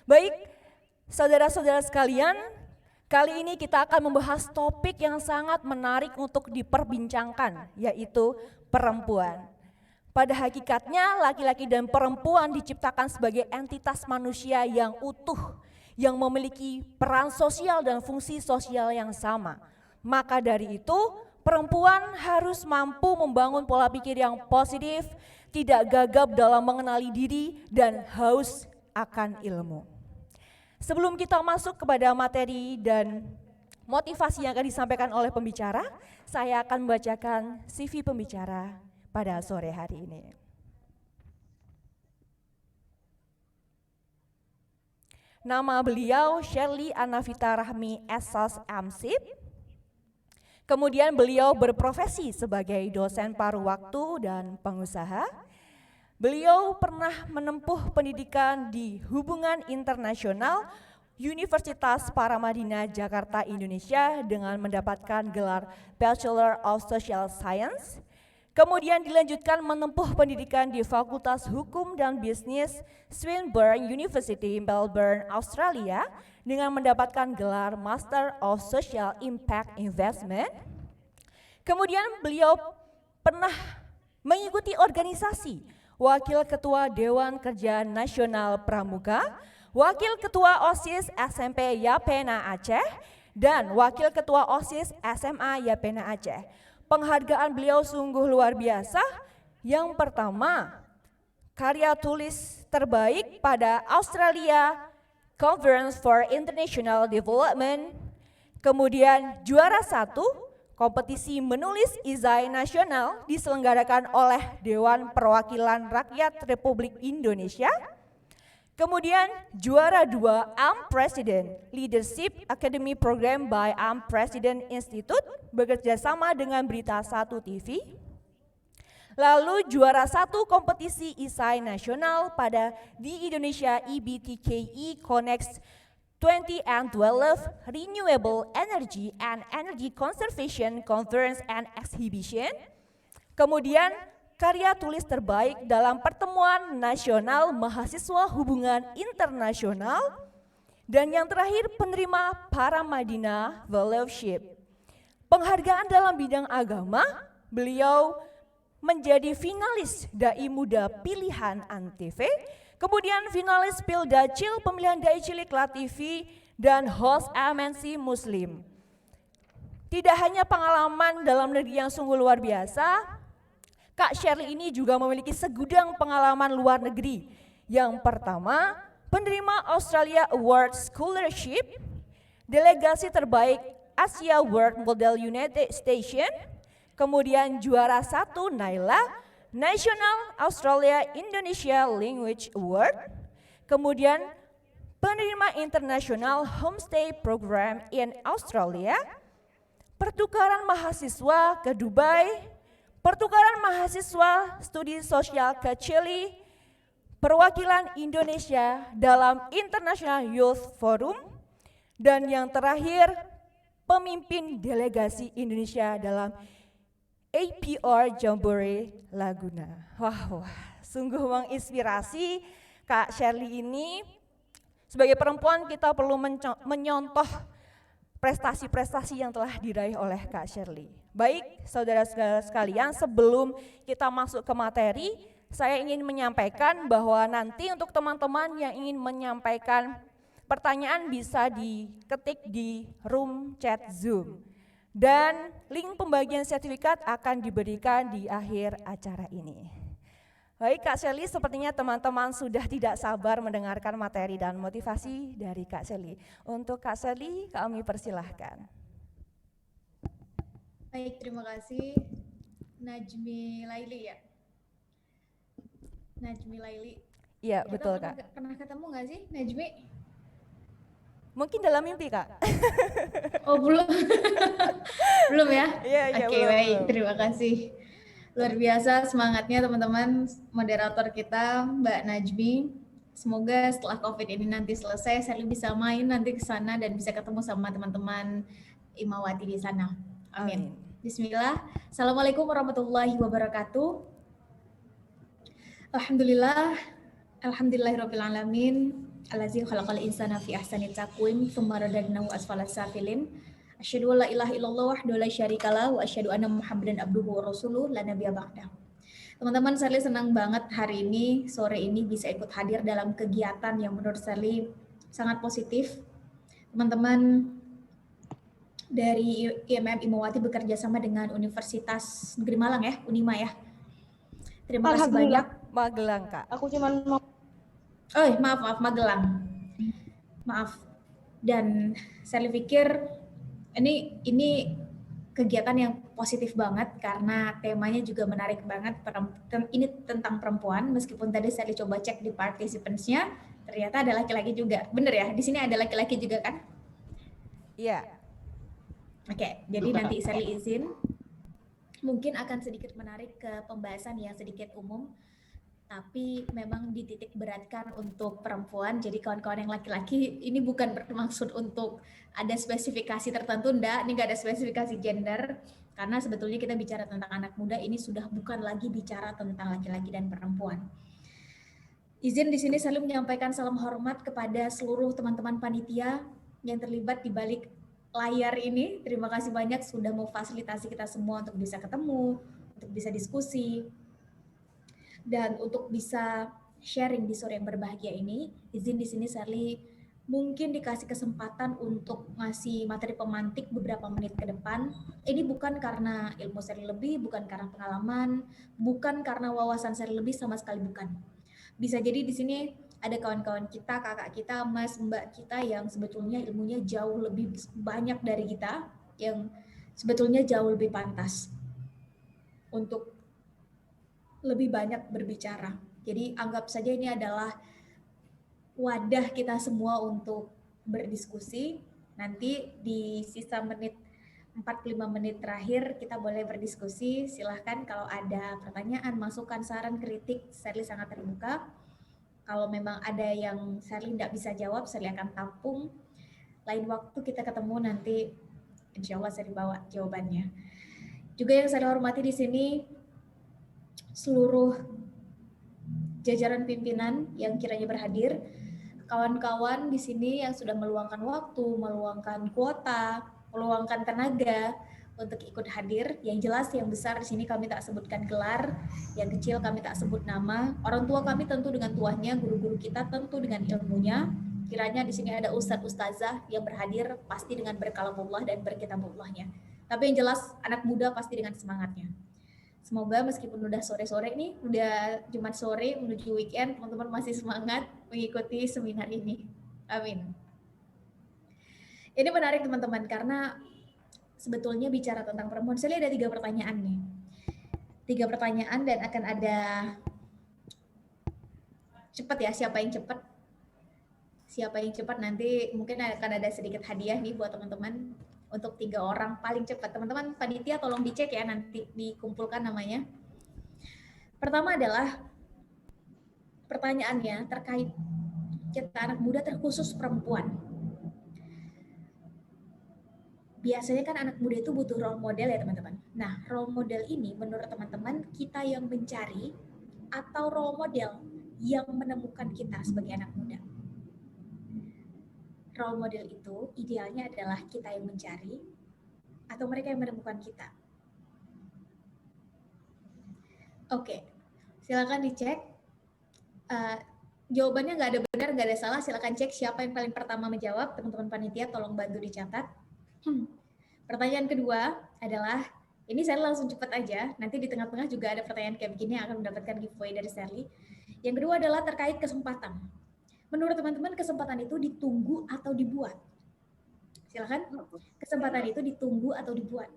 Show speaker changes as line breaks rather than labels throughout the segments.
Baik, saudara-saudara sekalian, kali ini kita akan membahas topik yang sangat menarik untuk diperbincangkan, yaitu perempuan. Pada hakikatnya, laki-laki dan perempuan diciptakan sebagai entitas manusia yang utuh, yang memiliki peran sosial dan fungsi sosial yang sama. Maka dari itu, perempuan harus mampu membangun pola pikir yang positif, tidak gagap dalam mengenali diri, dan haus akan ilmu. Sebelum kita masuk kepada materi dan motivasi yang akan disampaikan oleh pembicara, saya akan membacakan CV pembicara pada sore hari ini. Nama beliau Shirley Anavita Rahmi SSS MSIP. Kemudian beliau berprofesi sebagai dosen paruh waktu dan pengusaha. Beliau pernah menempuh pendidikan di Hubungan Internasional Universitas Paramadina Jakarta, Indonesia dengan mendapatkan gelar Bachelor of Social Science. Kemudian dilanjutkan menempuh pendidikan di Fakultas Hukum dan Bisnis Swinburne University, Melbourne, Australia dengan mendapatkan gelar Master of Social Impact Investment. Kemudian beliau pernah mengikuti organisasi Wakil Ketua Dewan Kerja Nasional Pramuka, Wakil Ketua OSIS SMP Yapena Aceh, dan Wakil Ketua OSIS SMA Yapena Aceh. Penghargaan beliau sungguh luar biasa. Yang pertama, karya tulis terbaik pada Australia Conference for International Development. Kemudian juara 1 kompetisi menulis esai nasional diselenggarakan oleh Dewan Perwakilan Rakyat Republik Indonesia. Kemudian juara 2 AM President Leadership Academy Program by AM President Institute bekerja sama dengan Berita 1 TV. Lalu juara 1 kompetisi esai nasional pada di Indonesia IBTKI Connects 2012 Renewable Energy and Energy Conservation Conference and Exhibition. Kemudian karya tulis terbaik dalam Pertemuan Nasional Mahasiswa Hubungan Internasional. Dan yang terakhir penerima Paramadina Fellowship. Penghargaan dalam bidang agama, beliau menjadi finalis Dai Muda Pilihan Antv. Kemudian finalis Pilda Cil pemilihan Dai Cilik TV dan host MNC Muslim. Tidak hanya pengalaman dalam negeri yang sungguh luar biasa, Kak Shirley ini juga memiliki segudang pengalaman luar negeri. Yang pertama, penerima Australia Award Scholarship, delegasi terbaik Asia World Model United Station, kemudian juara 1 Naila National Australia Indonesia Language Award, kemudian penerima International Homestay Program in Australia, pertukaran mahasiswa ke Dubai, pertukaran mahasiswa studi sosial ke Chili, perwakilan Indonesia dalam International Youth Forum, dan yang terakhir pemimpin delegasi Indonesia dalam APR Jambore Laguna. Wah, sungguh menginspirasi. Kak Shirley ini sebagai perempuan kita perlu menyontoh prestasi-prestasi yang telah diraih oleh Kak Shirley. Baik, saudara-saudara sekalian, sebelum kita masuk ke materi, saya ingin menyampaikan bahwa nanti untuk teman-teman yang ingin menyampaikan pertanyaan bisa diketik di room chat Zoom. Dan link pembagian sertifikat akan diberikan di akhir acara ini. Baik Kak Shirley, sepertinya teman-teman sudah tidak sabar mendengarkan materi dan motivasi dari Kak Shirley. Untuk Kak Shirley, kami persilahkan.
Baik, terima kasih. Najmi Laili ya? Najmi Laili.
Iya, betul Kak.
Pernah ketemu nggak sih Najmi?
Mungkin dalam mimpi Kak.
Oh belum, belum ya?
Iya,
Oke, baik, terima kasih. Luar biasa semangatnya teman-teman moderator kita Mbak Najmi. Semoga setelah COVID ini nanti selesai, saya bisa main nanti ke sana dan bisa ketemu sama teman-teman Imawati di sana. Amin. Bismillah. Assalamualaikum warahmatullahi wabarakatuh. Alhamdulillahirabbil alamin. Allazi khalaqal insana fi ahsani taqwim tsumma radadnahu asfala safilin. Asyhadu an la ilaha illallah wahdahu la syarikalah wa asyhadu anna Muhammadan abduhu wa rasuluh la nabiyya ba'dah. Teman-teman, Sally senang banget hari ini, sore ini bisa ikut hadir dalam kegiatan yang menurut Sally sangat positif. Teman-teman dari IMM Imawati bekerja sama dengan Universitas Negeri Malang ya, Unima ya. Terima kasih banyak.
Magelang, Kak.
Aku cuman mau
Maaf, Magelang. Maaf. Dan saya pikir ini kegiatan yang positif banget karena temanya juga menarik banget. Ini tentang perempuan, meskipun tadi saya coba cek di participants-nya, ternyata ada laki-laki juga. Bener ya? Di sini ada laki-laki juga kan?
Iya.
Oke, jadi nanti saya izin. Mungkin akan sedikit menarik ke pembahasan yang sedikit umum, tapi memang dititik beratkan untuk perempuan. Jadi kawan-kawan yang laki-laki, ini bukan bermaksud untuk ada spesifikasi tertentu, enggak. Ini enggak ada spesifikasi gender, karena sebetulnya kita bicara tentang anak muda, ini sudah bukan lagi bicara tentang laki-laki dan perempuan. Izin di sini saya menyampaikan salam hormat kepada seluruh teman-teman panitia yang terlibat di balik layar ini. Terima kasih banyak sudah memfasilitasi kita semua untuk bisa ketemu, untuk bisa diskusi, dan untuk bisa sharing di sore yang berbahagia ini. Izin di sini Sally mungkin dikasih kesempatan untuk ngasih materi pemantik beberapa menit ke depan. Ini bukan karena ilmu Sally lebih, bukan karena pengalaman, bukan karena wawasan Sally lebih, sama sekali bukan. Bisa jadi di sini ada kawan-kawan kita, kakak kita, mas, mbak kita yang sebetulnya ilmunya jauh lebih banyak dari kita, yang sebetulnya jauh lebih pantas untuk lebih banyak berbicara. Jadi anggap saja ini adalah wadah kita semua untuk berdiskusi. Nanti di sisa 45 menit terakhir kita boleh berdiskusi. Silahkan kalau ada pertanyaan, masukan, saran, kritik, Sally sangat terbuka. Kalau memang ada yang Sally tidak bisa jawab, Sally akan tampung. Lain waktu kita ketemu nanti, insya Allah Sally bawa jawabannya. Juga yang saya hormati di sini, seluruh jajaran pimpinan yang kiranya berhadir, kawan-kawan di sini yang sudah meluangkan waktu, meluangkan kuota, meluangkan tenaga untuk ikut hadir. Yang jelas yang besar di sini kami tak sebutkan gelar, yang kecil kami tak sebut nama. Orang tua kami tentu dengan tuahnya, guru-guru kita tentu dengan ilmunya. Kiranya di sini ada ustadz ustazah yang berhadir pasti dengan berkalamullah dan berkitabullahnya. Tapi yang jelas anak muda pasti dengan semangatnya. Semoga meskipun udah sore-sore nih, udah Jumat sore menuju weekend, teman-teman masih semangat mengikuti seminar ini. Amin. Ini menarik teman-teman karena sebetulnya bicara tentang perempuan, saya lihat ada 3 pertanyaan nih. 3 pertanyaan dan akan ada cepat ya, siapa yang cepat? Siapa yang cepat nanti mungkin akan ada sedikit hadiah nih buat teman-teman untuk 3 orang paling cepat. Teman-teman panitia tolong dicek ya, nanti dikumpulkan namanya. Pertama adalah pertanyaannya terkait kita anak muda terkhusus perempuan. Biasanya kan anak muda itu butuh role model ya teman-teman. Nah, role model ini menurut teman-teman kita yang mencari atau role model yang menemukan kita sebagai anak muda? Role model itu idealnya adalah kita yang mencari atau mereka yang menemukan kita. Oke, silakan dicek. Jawabannya nggak ada benar, nggak ada salah. Silakan cek siapa yang paling pertama menjawab. Teman-teman panitia tolong bantu dicatat. Pertanyaan kedua adalah, ini saya langsung cepat aja. Nanti di tengah-tengah juga ada pertanyaan kayak begini yang akan mendapatkan giveaway dari Sally. Yang kedua adalah terkait kesempatan. Menurut teman-teman kesempatan itu ditunggu atau dibuat? Silakan. Kesempatan itu ditunggu atau dibuat?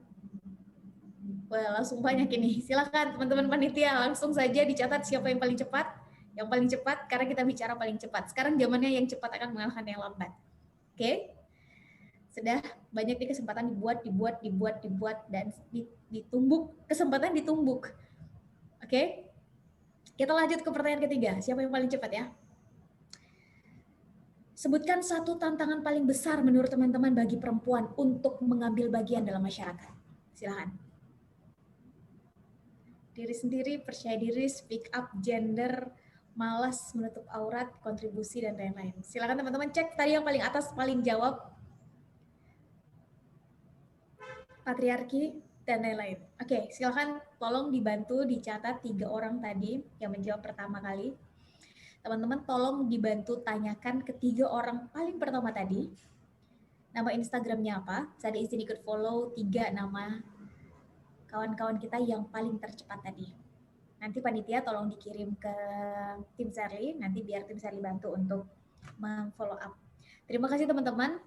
Wah, langsung banyak ini. Silakan teman-teman panitia langsung saja dicatat siapa yang paling cepat. Yang paling cepat karena kita bicara paling cepat. Sekarang zamannya yang cepat akan mengalahkan yang lambat. Oke? Sudah banyak nih kesempatan dibuat dan ditumbuk. Kesempatan ditumbuk. Oke? Kita lanjut ke pertanyaan ketiga. Siapa yang paling cepat ya? Sebutkan satu tantangan paling besar menurut teman-teman bagi perempuan untuk mengambil bagian dalam masyarakat. Silakan. Diri sendiri, percaya diri, speak up, gender, malas menutup aurat, kontribusi, dan lain-lain. Silakan teman-teman cek tadi yang paling atas, paling jawab, patriarki, dan lain-lain. Oke, silakan tolong dibantu dicatat 3 orang tadi yang menjawab pertama kali. Teman-teman tolong dibantu tanyakan ke 3 orang paling pertama tadi, nama Instagramnya apa. Saya izin ikut follow 3 nama kawan-kawan kita yang paling tercepat tadi. Nanti panitia tolong dikirim ke tim Serli, nanti biar tim Serli bantu untuk meng-follow up. Terima kasih teman-teman.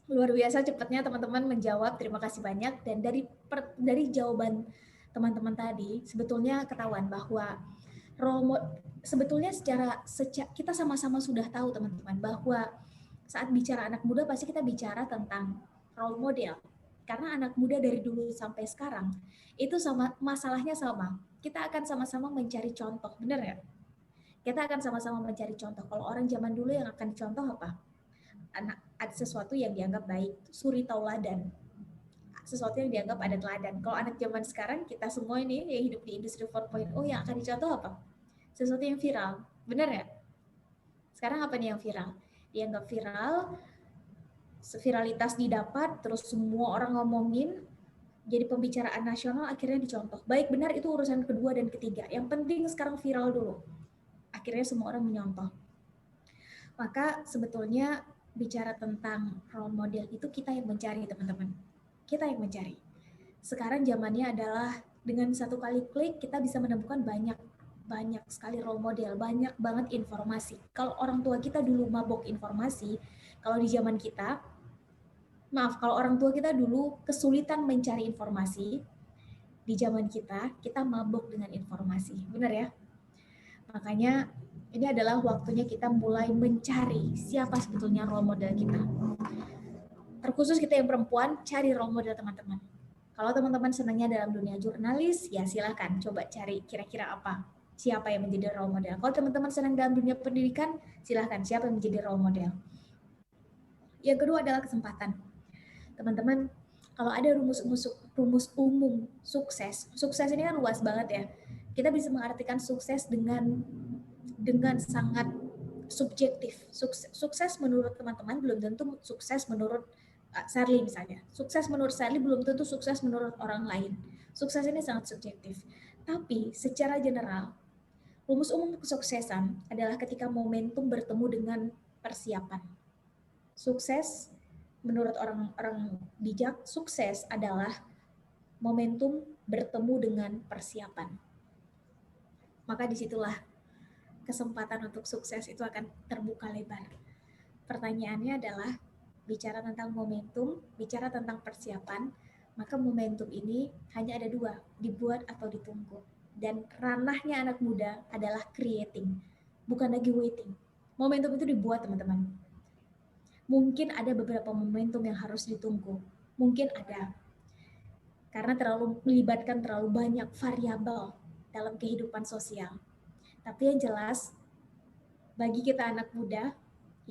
Luar biasa cepatnya teman-teman menjawab. Terima kasih banyak. Dan dari jawaban teman-teman tadi, sebetulnya ketahuan bahwa sebetulnya secara kita sama-sama sudah tahu teman-teman bahwa saat bicara anak muda pasti kita bicara tentang role model. Karena anak muda dari dulu sampai sekarang itu masalahnya sama. Kita akan sama-sama mencari contoh, benar nggak? Kita akan sama-sama mencari contoh. Kalau orang zaman dulu yang akan dicontoh apa? Ada sesuatu yang dianggap baik, suri tauladan. Sesuatu yang dianggap ada teladan. Kalau anak zaman sekarang, kita semua ini yang hidup di industri 4.0 yang akan dicontoh apa? Sesuatu yang viral, benar nggak? Sekarang apa nih yang viral? Dianggap viral, viralitas didapat, terus semua orang ngomongin, jadi pembicaraan nasional, akhirnya dicontoh. Baik benar itu urusan kedua dan ketiga. Yang penting sekarang viral dulu. Akhirnya semua orang menyontoh. Maka sebetulnya bicara tentang role model itu kita yang mencari teman-teman. Kita yang mencari. Sekarang zamannya adalah dengan satu kali klik kita bisa menemukan banyak sekali role model, banyak banget informasi. Kalau orang tua kita dulu mabok informasi, kalau di zaman kita, kalau orang tua kita dulu kesulitan mencari informasi, di zaman kita mabok dengan informasi. Benar ya? Makanya ini adalah waktunya kita mulai mencari siapa sebetulnya role model kita. Terkhusus kita yang perempuan, cari role model teman-teman. Kalau teman-teman senangnya dalam dunia jurnalis, ya silakan coba cari kira-kira apa, siapa yang menjadi role model. Kalau teman-teman senang dalam dunia pendidikan, silakan siapa yang menjadi role model. Yang kedua adalah kesempatan. Teman-teman, kalau ada rumus umum sukses ini kan luas banget ya. Kita bisa mengartikan sukses dengan sangat subjektif. Sukses menurut teman-teman belum tentu sukses menurut Serli misalnya. Sukses menurut Serli belum tentu sukses menurut orang lain. Sukses ini sangat subjektif. Tapi secara general, rumus umum kesuksesan adalah ketika momentum bertemu dengan persiapan. Sukses menurut orang-orang bijak, sukses adalah momentum bertemu dengan persiapan. Maka disitulah kesempatan untuk sukses itu akan terbuka lebar. Pertanyaannya adalah, bicara tentang momentum, bicara tentang persiapan, maka momentum ini hanya ada dua, dibuat atau ditunggu. Dan ranahnya anak muda adalah creating, bukan lagi waiting. Momentum itu dibuat teman-teman. Mungkin ada beberapa momentum yang harus ditunggu, mungkin ada, karena melibatkan terlalu banyak variabel dalam kehidupan sosial. Tapi yang jelas, bagi kita anak muda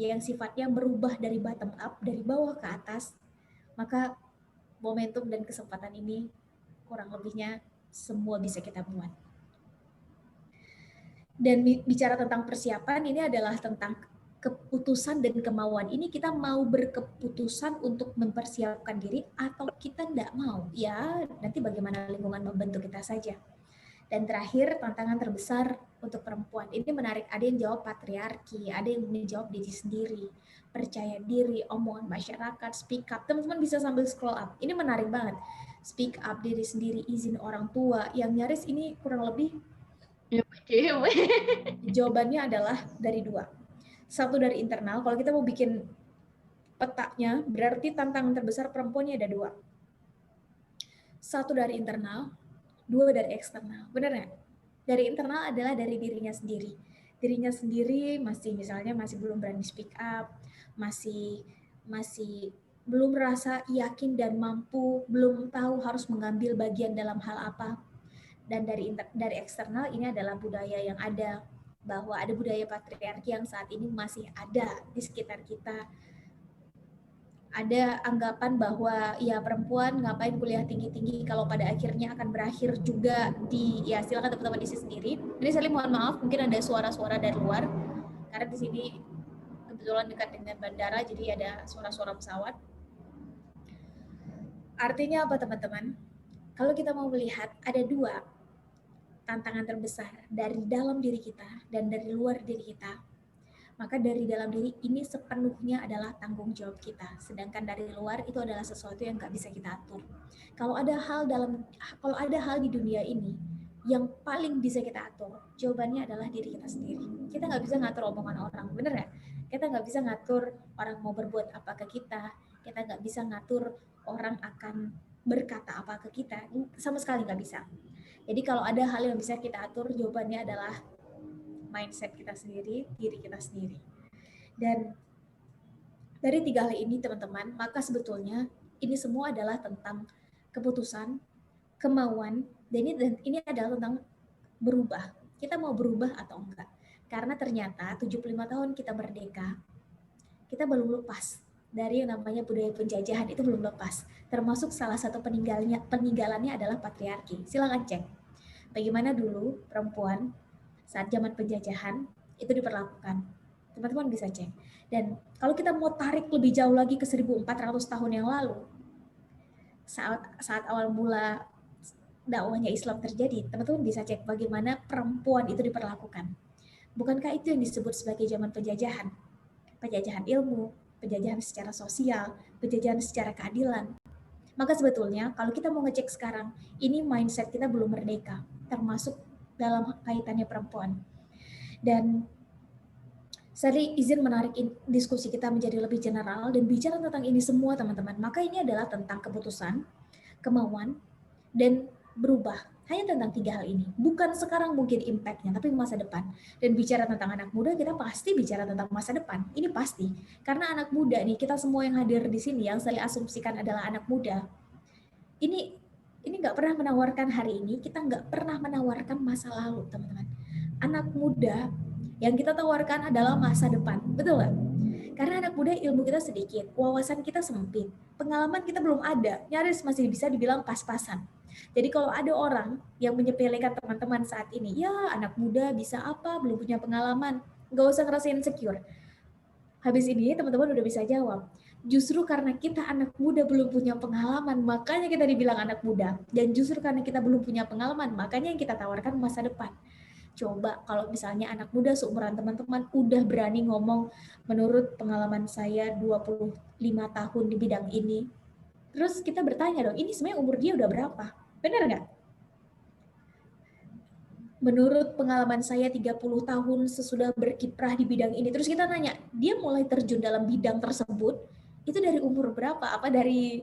yang sifatnya berubah dari bottom up, dari bawah ke atas, maka momentum dan kesempatan ini kurang lebihnya semua bisa kita buat. Dan bicara tentang persiapan, ini adalah tentang keputusan dan kemauan. Ini kita mau berkeputusan untuk mempersiapkan diri atau kita tidak mau. Ya, nanti bagaimana lingkungan membentuk kita saja. Dan terakhir, tantangan terbesar untuk perempuan. Ini menarik, ada yang jawab patriarki, ada yang menjawab diri sendiri, percaya diri, omongan masyarakat, speak up. Teman-teman bisa sambil scroll up. Ini menarik banget. Speak up diri sendiri, izin orang tua. Yang nyaris ini kurang lebih jawabannya adalah dari dua. Satu dari internal, kalau kita mau bikin petanya, berarti tantangan terbesar perempuannya ada dua. Satu dari internal, dua dari eksternal. Benar nggak? Dari internal adalah dari dirinya sendiri. Dirinya sendiri masih belum berani speak up, masih belum merasa yakin dan mampu, belum tahu harus mengambil bagian dalam hal apa. Dan dari eksternal ini adalah budaya yang ada, bahwa ada budaya patriarki yang saat ini masih ada di sekitar kita. ada anggapan bahwa ya perempuan ngapain kuliah tinggi-tinggi kalau pada akhirnya akan berakhir juga di, ya silakan teman-teman isi sendiri. Ini saya mohon maaf, mungkin ada suara-suara dari luar karena di sini kebetulan dekat dengan bandara, jadi ada suara-suara pesawat. Artinya apa teman-teman? Kalau kita mau melihat ada dua tantangan terbesar dari dalam diri kita dan dari luar diri kita, maka dari dalam diri ini sepenuhnya adalah tanggung jawab kita. Sedangkan dari luar itu adalah sesuatu yang nggak bisa kita atur. Kalau ada hal di dunia ini yang paling bisa kita atur, jawabannya adalah diri kita sendiri. Kita nggak bisa ngatur omongan orang, bener nggak? Kita nggak bisa ngatur orang mau berbuat apa ke kita. Kita nggak bisa ngatur orang akan berkata apa ke kita. Sama sekali nggak bisa. Jadi kalau ada hal yang bisa kita atur, jawabannya adalah mindset kita sendiri, diri kita sendiri. Dan dari tiga hal ini teman-teman, maka sebetulnya ini semua adalah tentang keputusan, kemauan, dan ini adalah tentang berubah. Kita mau berubah atau enggak. Karena ternyata 75 tahun kita merdeka, kita belum lepas dari yang namanya budaya penjajahan, itu belum lepas. Termasuk salah satu peninggalannya adalah patriarki. Silakan cek. Bagaimana dulu perempuan saat zaman penjajahan itu diperlakukan. Teman-teman bisa cek. Dan kalau kita mau tarik lebih jauh lagi ke 1400 tahun yang lalu, saat awal mula dakwahnya Islam terjadi, teman-teman bisa cek bagaimana perempuan itu diperlakukan. Bukankah itu yang disebut sebagai zaman penjajahan? Penjajahan ilmu, penjajahan secara sosial, penjajahan secara keadilan. Maka sebetulnya kalau kita mau ngecek sekarang, ini mindset kita belum merdeka, termasuk dalam kaitannya perempuan. Dan saya izin menarik diskusi kita menjadi lebih general dan bicara tentang ini semua teman-teman. Maka ini adalah tentang keputusan, kemauan, dan berubah. Hanya tentang tiga hal ini. Bukan sekarang mungkin impact-nya, tapi masa depan. Dan bicara tentang anak muda, kita pasti bicara tentang masa depan. Ini pasti. Karena anak muda nih, kita semua yang hadir di sini, yang saya asumsikan adalah anak muda. Ini nggak pernah menawarkan hari ini, kita nggak pernah menawarkan masa lalu, teman-teman. Anak muda yang kita tawarkan adalah masa depan, betul nggak? Karena anak muda ilmu kita sedikit, wawasan kita sempit, pengalaman kita belum ada, nyaris masih bisa dibilang pas-pasan. Jadi kalau ada orang yang menyepelekan teman-teman saat ini, ya anak muda bisa apa, belum punya pengalaman, nggak usah ngerasa insecure. Habis ini teman-teman udah bisa jawab. Justru karena kita anak muda belum punya pengalaman, makanya kita dibilang anak muda. Dan justru karena kita belum punya pengalaman, makanya yang kita tawarkan masa depan. Coba kalau misalnya anak muda seumuran teman-teman udah berani ngomong, menurut pengalaman saya 25 tahun di bidang ini. Terus kita bertanya dong, ini sebenarnya umur dia udah berapa? Benar nggak? Menurut pengalaman saya 30 tahun sesudah berkiprah di bidang ini. Terus kita tanya, dia mulai terjun dalam bidang tersebut, itu dari umur berapa? Apa dari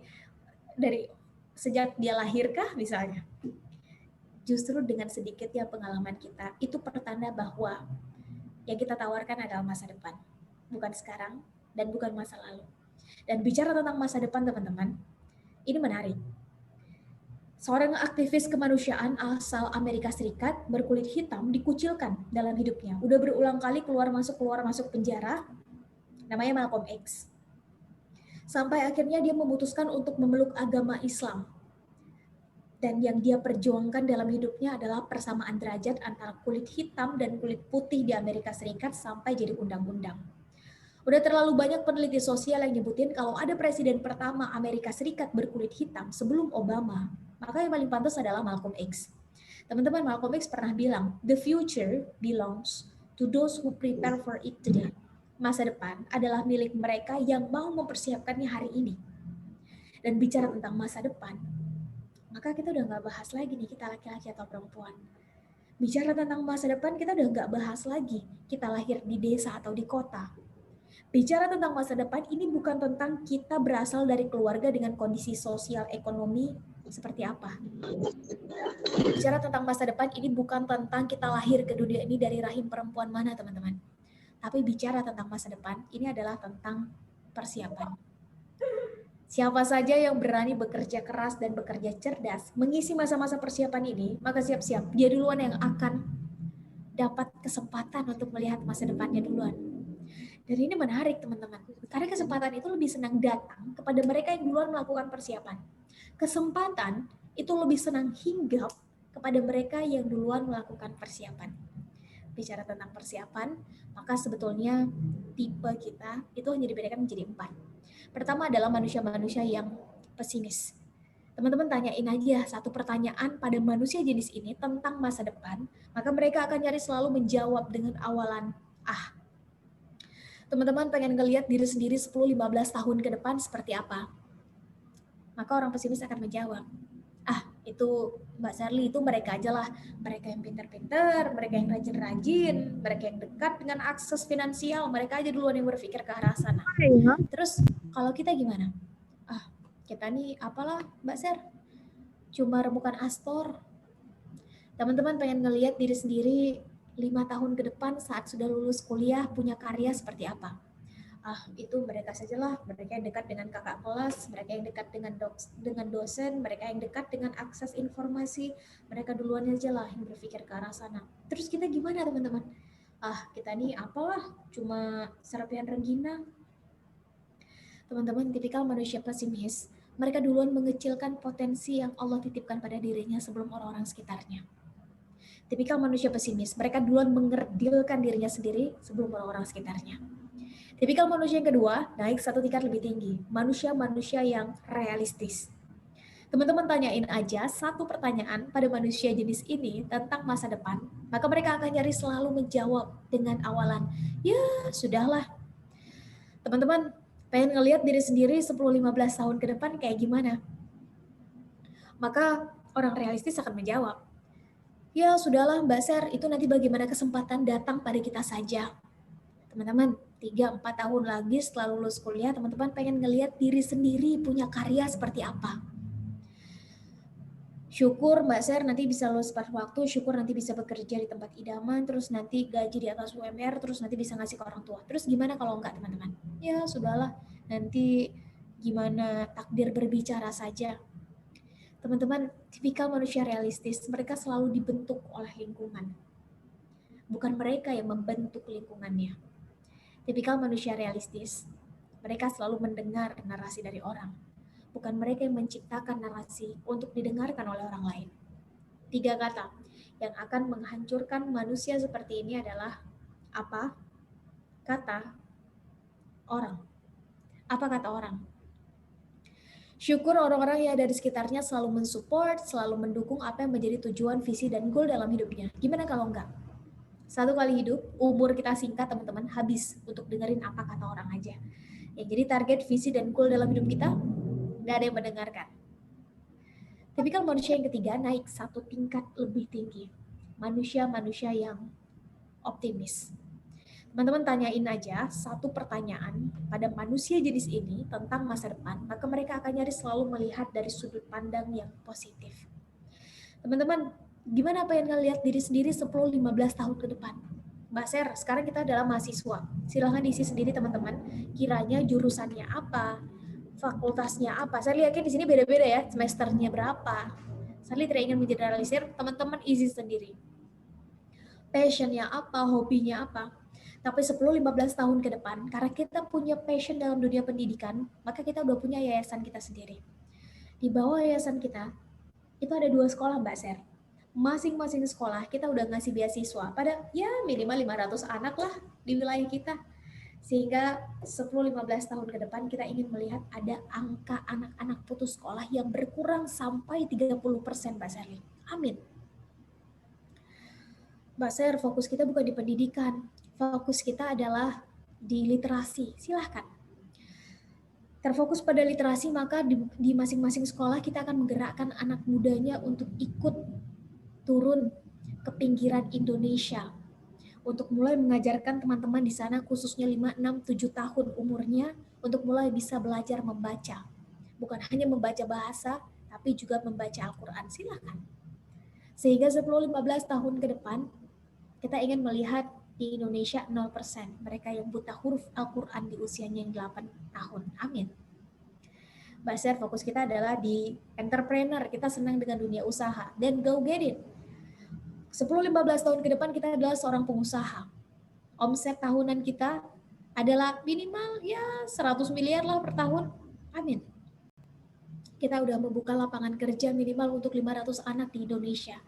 sejak dia lahirkah misalnya? Justru dengan sedikitnya pengalaman kita, itu pertanda bahwa yang kita tawarkan adalah masa depan. Bukan sekarang dan bukan masa lalu. Dan bicara tentang masa depan teman-teman, ini menarik. Seorang aktivis kemanusiaan asal Amerika Serikat berkulit hitam dikucilkan dalam hidupnya. Udah berulang kali keluar masuk penjara, namanya Malcolm X. Sampai akhirnya dia memutuskan untuk memeluk agama Islam. Dan yang dia perjuangkan dalam hidupnya adalah persamaan derajat antara kulit hitam dan kulit putih di Amerika Serikat sampai jadi undang-undang. Udah terlalu banyak peneliti sosial yang nyebutin kalau ada presiden pertama Amerika Serikat berkulit hitam sebelum Obama, maka yang paling pantas adalah Malcolm X. Teman-teman, Malcolm X pernah bilang, the future belongs to those who prepare for it today. Masa depan adalah milik mereka yang mau mempersiapkannya hari ini. Dan bicara tentang masa depan, maka kita udah nggak bahas lagi nih kita laki-laki atau perempuan. Bicara tentang masa depan, kita udah nggak bahas lagi kita lahir di desa atau di kota. Bicara tentang masa depan, ini bukan tentang kita berasal dari keluarga dengan kondisi sosial ekonomi seperti apa. Bicara tentang masa depan, ini bukan tentang kita lahir ke dunia ini dari rahim perempuan mana, teman-teman. Tapi bicara tentang masa depan, ini adalah tentang persiapan. Siapa saja yang berani bekerja keras dan bekerja cerdas mengisi masa-masa persiapan ini, maka siap-siap, dia duluan yang akan dapat kesempatan untuk melihat masa depannya duluan. Dan ini menarik teman-teman, karena kesempatan itu lebih senang datang kepada mereka yang duluan melakukan persiapan. Kesempatan itu lebih senang hinggap kepada mereka yang duluan melakukan persiapan. Bicara tentang persiapan, maka sebetulnya tipe kita itu hanya dibedakan menjadi 4. Pertama adalah manusia-manusia yang pesimis. Teman-teman tanyain aja satu pertanyaan pada manusia jenis ini tentang masa depan, maka mereka akan nyari selalu menjawab dengan awalan ah. Teman-teman pengen ngelihat diri sendiri 10-15 tahun ke depan seperti apa? Maka orang pesimis akan menjawab, ah itu Mbak Sherly, itu mereka aja lah. Mereka yang pintar-pintar, mereka yang rajin-rajin, mereka yang dekat dengan akses finansial, mereka aja duluan yang berpikir ke arah sana. Terus kalau kita gimana? Ah, kita nih apalah Mbak Sher, cuma remukan Astor. Teman-teman pengen ngelihat diri sendiri 5 tahun ke depan saat sudah lulus kuliah punya karya seperti apa? Ah, itu mereka sajalah, mereka yang dekat dengan kakak kelas, mereka yang dekat dengan dosen, mereka yang dekat dengan akses informasi, mereka duluan aja lah yang berpikir ke arah sana. Terus kita gimana teman-teman? Ah, kita nih apalah, cuma serpihan rengginang. Teman-teman, tipikal manusia pesimis, mereka duluan mengecilkan potensi yang Allah titipkan pada dirinya sebelum orang-orang sekitarnya. Tipikal manusia pesimis, mereka duluan mengerdilkan dirinya sendiri sebelum orang-orang sekitarnya. Tipikal manusia yang kedua, naik satu tingkat lebih tinggi. Manusia-manusia yang realistis. Teman-teman tanyain aja satu pertanyaan pada manusia jenis ini tentang masa depan, maka mereka akan nyari selalu menjawab dengan awalan, ya sudahlah. Teman-teman pengen ngelihat diri sendiri 10-15 tahun ke depan kayak gimana? Maka orang realistis akan menjawab, ya sudahlah Mbak Ser, itu nanti bagaimana kesempatan datang pada kita saja. Teman-teman, 3-4 tahun lagi setelah lulus kuliah, teman-teman pengen ngelihat diri sendiri punya karya seperti apa. Syukur Mbak Ser nanti bisa lulus tepat waktu, syukur nanti bisa bekerja di tempat idaman, terus nanti gaji di atas UMR, terus nanti bisa ngasih ke orang tua. Terus gimana kalau enggak teman-teman? Ya sudahlah, nanti gimana takdir berbicara saja. Teman-teman, tipikal manusia realistis, mereka selalu dibentuk oleh lingkungan. Bukan mereka yang membentuk lingkungannya. Tipikal manusia realistis, mereka selalu mendengar narasi dari orang. Bukan mereka yang menciptakan narasi untuk didengarkan oleh orang lain. 3 kata yang akan menghancurkan manusia seperti ini adalah apa? Kata orang. Apa kata orang? Syukur orang-orang yang ada di sekitarnya selalu mensupport, selalu mendukung apa yang menjadi tujuan, visi, dan goal dalam hidupnya. Gimana kalau enggak? Satu kali hidup, umur kita singkat teman-teman, habis untuk dengerin apa kata orang aja. Ya, jadi target, visi, dan goal dalam hidup kita, nggak ada yang mendengarkan. Tipikal manusia yang ketiga naik satu tingkat lebih tinggi. Manusia-manusia yang optimis. Teman-teman tanyain aja satu pertanyaan pada manusia jenis ini tentang masa depan, maka mereka akan nyari selalu melihat dari sudut pandang yang positif. Teman-teman, gimana pengen ngelihat diri sendiri 10-15 tahun ke depan? Mbak Ser, sekarang kita adalah mahasiswa. Silahkan diisi sendiri teman-teman. Kiranya jurusannya apa? Fakultasnya apa? Saya yakin di sini beda-beda ya, semesternya berapa. Saya tidak ingin mengeneralisir, teman-teman isi sendiri. Passionnya apa, hobinya apa. Tapi 10-15 tahun ke depan, karena kita punya passion dalam dunia pendidikan, maka kita udah punya yayasan kita sendiri. Di bawah yayasan kita, itu ada 2 sekolah Mbak Ser. Masing-masing sekolah kita udah ngasih beasiswa pada ya minimal 500 anak lah di wilayah kita. Sehingga 10-15 tahun ke depan kita ingin melihat ada angka anak-anak putus sekolah yang berkurang sampai 30% Mbak Sherly. Amin. Mbak Ser, fokus kita bukan di pendidikan. Fokus kita adalah di literasi. Silahkan. Terfokus pada literasi, maka di masing-masing sekolah kita akan menggerakkan anak mudanya untuk ikut turun ke pinggiran Indonesia. Untuk mulai mengajarkan teman-teman di sana khususnya 5, 6, 7 tahun umurnya untuk mulai bisa belajar membaca. Bukan hanya membaca bahasa, tapi juga membaca Al-Quran. Silakan. Sehingga 10-15 tahun ke depan, kita ingin melihat di Indonesia 0% mereka yang buta huruf Al-Quran di usianya yang 8 tahun. Amin. Mbak Ser, fokus kita adalah di entrepreneur. Kita senang dengan dunia usaha. Dan go get it. 10-15 tahun ke depan kita adalah seorang pengusaha. Omset tahunan kita adalah minimal ya 100 miliar lah per tahun. Amin. Kita udah membuka lapangan kerja minimal untuk 500 anak di Indonesia,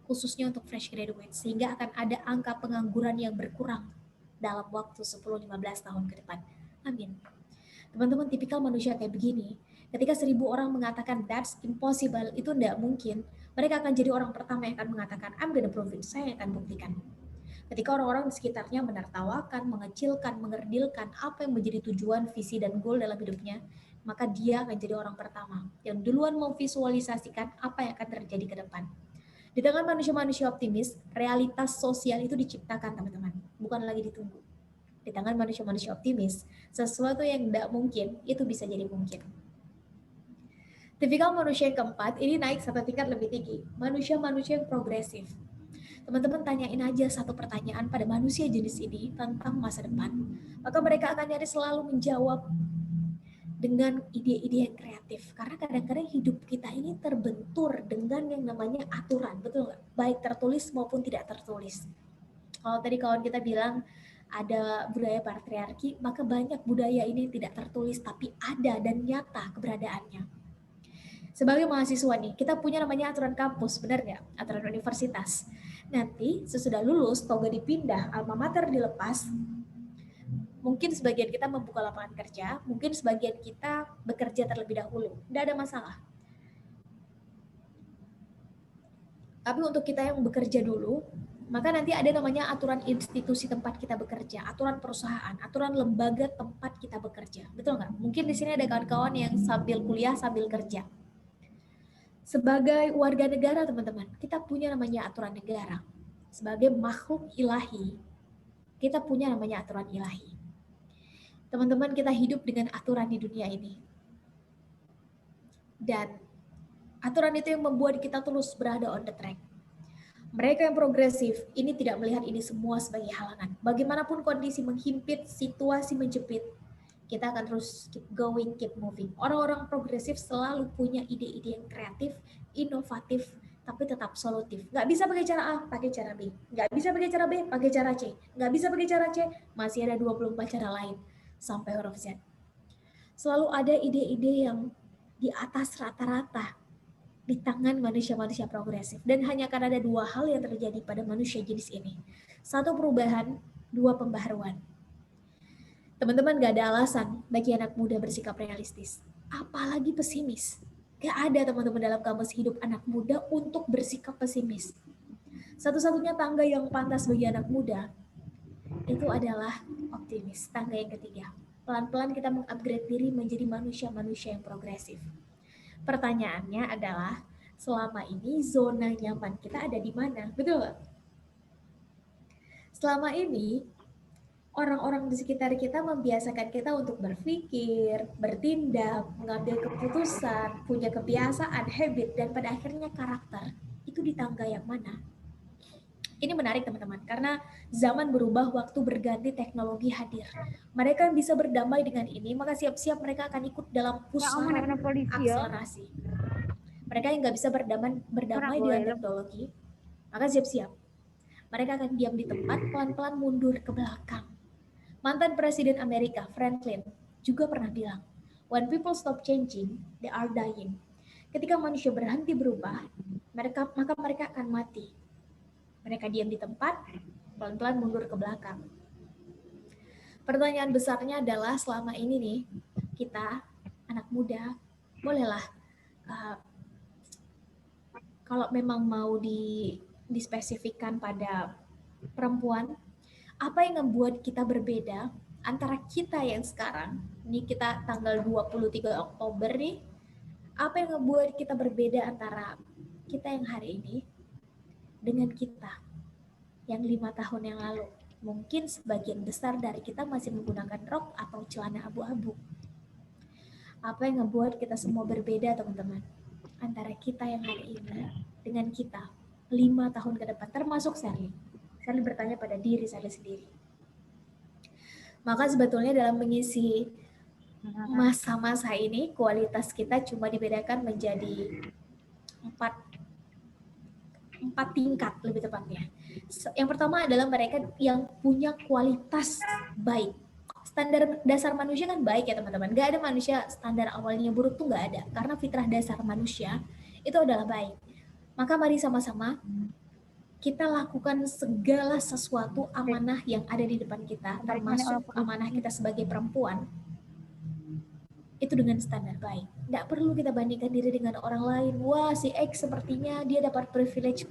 khususnya untuk fresh graduate, sehingga akan ada angka pengangguran yang berkurang dalam waktu 10-15 tahun ke depan. Amin. Teman-teman, tipikal manusia kayak begini, ketika 1.000 orang mengatakan that's impossible, itu tidak mungkin, mereka akan jadi orang pertama yang akan mengatakan I'm gonna prove it, saya akan buktikan. Ketika orang-orang di sekitarnya menertawakan, mengecilkan, mengerdilkan apa yang menjadi tujuan, visi, dan goal dalam hidupnya, maka dia akan jadi orang pertama yang duluan memvisualisasikan apa yang akan terjadi ke depan. Di tangan manusia-manusia optimis, realitas sosial itu diciptakan, teman-teman, bukan lagi ditunggu. Di tangan manusia-manusia optimis, sesuatu yang tidak mungkin itu bisa jadi mungkin. Tipikal manusia yang keempat ini naik satu tingkat lebih tinggi, manusia-manusia yang progresif. Teman-teman tanyain aja satu pertanyaan pada manusia jenis ini tentang masa depan, maka mereka akan nyaris selalu menjawab dengan ide-ide yang kreatif. Karena kadang-kadang hidup kita ini terbentur dengan yang namanya aturan, betul nggak? Baik tertulis maupun tidak tertulis. Kalau tadi kawan kita bilang ada budaya patriarki, maka banyak budaya ini tidak tertulis tapi ada dan nyata keberadaannya. Sebagai mahasiswa nih, kita punya namanya aturan kampus, benar nggak? Aturan universitas. Nanti sesudah lulus, toga dipindah, alma mater dilepas, mungkin sebagian kita membuka lapangan kerja, mungkin sebagian kita bekerja terlebih dahulu. Tidak ada masalah. Tapi untuk kita yang bekerja dulu, maka nanti ada namanya aturan institusi tempat kita bekerja, aturan perusahaan, aturan lembaga tempat kita bekerja. Betul nggak? Mungkin di sini ada kawan-kawan yang sambil kuliah, sambil kerja. Sebagai warga negara, teman-teman, kita punya namanya aturan negara. Sebagai makhluk ilahi, kita punya namanya aturan ilahi. Teman-teman, kita hidup dengan aturan di dunia ini. Dan aturan itu yang membuat kita terus berada on the track. Mereka yang progresif ini tidak melihat ini semua sebagai halangan. Bagaimanapun kondisi menghimpit, situasi menjepit, kita akan terus keep going, keep moving. Orang-orang progresif selalu punya ide-ide yang kreatif, inovatif, tapi tetap solutif. Nggak bisa pakai cara A, pakai cara B. Nggak bisa pakai cara B, pakai cara C. Nggak bisa pakai cara C, masih ada 24 cara lain sampai huruf Z. Selalu ada ide-ide yang di atas rata-rata di tangan manusia-manusia progresif. Dan hanya akan ada dua hal yang terjadi pada manusia jenis ini. Satu, perubahan, dua, pembaharuan. Teman-teman, gak ada alasan bagi anak muda bersikap realistis, apalagi pesimis. Gak ada, teman-teman, dalam kamus hidup anak muda untuk bersikap pesimis. Satu-satunya tangga yang pantas bagi anak muda itu adalah optimis. Tangga yang ketiga, pelan-pelan kita mengupgrade diri menjadi manusia-manusia yang progresif. Pertanyaannya adalah, selama ini zona nyaman kita ada di mana? Betul nggak? Selama ini, orang-orang di sekitar kita membiasakan kita untuk berpikir, bertindak, mengambil keputusan, punya kebiasaan, habit, dan pada akhirnya karakter. Itu di tangga yang mana? Ini menarik, teman-teman, karena zaman berubah, waktu berganti, teknologi hadir. Mereka yang bisa berdamai dengan ini, maka siap-siap mereka akan ikut dalam pusaran akselerasi. Mereka yang nggak bisa berdamai dengan teknologi, maka siap-siap. Mereka akan diam di tempat, pelan-pelan mundur ke belakang. Mantan Presiden Amerika, Franklin, juga pernah bilang, when people stop changing, they are dying. Ketika manusia berhenti berubah, maka mereka akan mati. Mereka diam di tempat, pelan-pelan mundur ke belakang. Pertanyaan besarnya adalah, selama ini nih, kita, anak muda, bolehlah, kalau memang mau dispesifikkan pada perempuan, apa yang membuat kita berbeda antara kita yang sekarang, ini kita tanggal 23 Oktober nih, apa yang membuat kita berbeda antara kita yang hari ini dengan kita yang 5 tahun yang lalu? Mungkin sebagian besar dari kita masih menggunakan rok atau celana abu-abu. Apa yang membuat kita semua berbeda, teman-teman, antara kita yang hari ini dengan kita 5 tahun ke depan, termasuk Sally. Sally bertanya pada diri Sally sendiri. Maka sebetulnya dalam mengisi masa-masa ini, kualitas kita cuma dibedakan menjadi 4 tingkat lebih tepatnya. Yang pertama adalah mereka yang punya kualitas baik, Standar dasar manusia kan baik ya teman-teman. Gak ada manusia standar awalnya buruk tuh gak ada. Karena fitrah dasar manusia itu adalah baik. Maka mari sama-sama kita lakukan segala sesuatu amanah yang ada di depan kita, termasuk amanah kita sebagai perempuan, itu dengan standar baik. Nggak perlu kita bandingkan diri dengan orang lain. Wah, si X sepertinya dia dapat privilege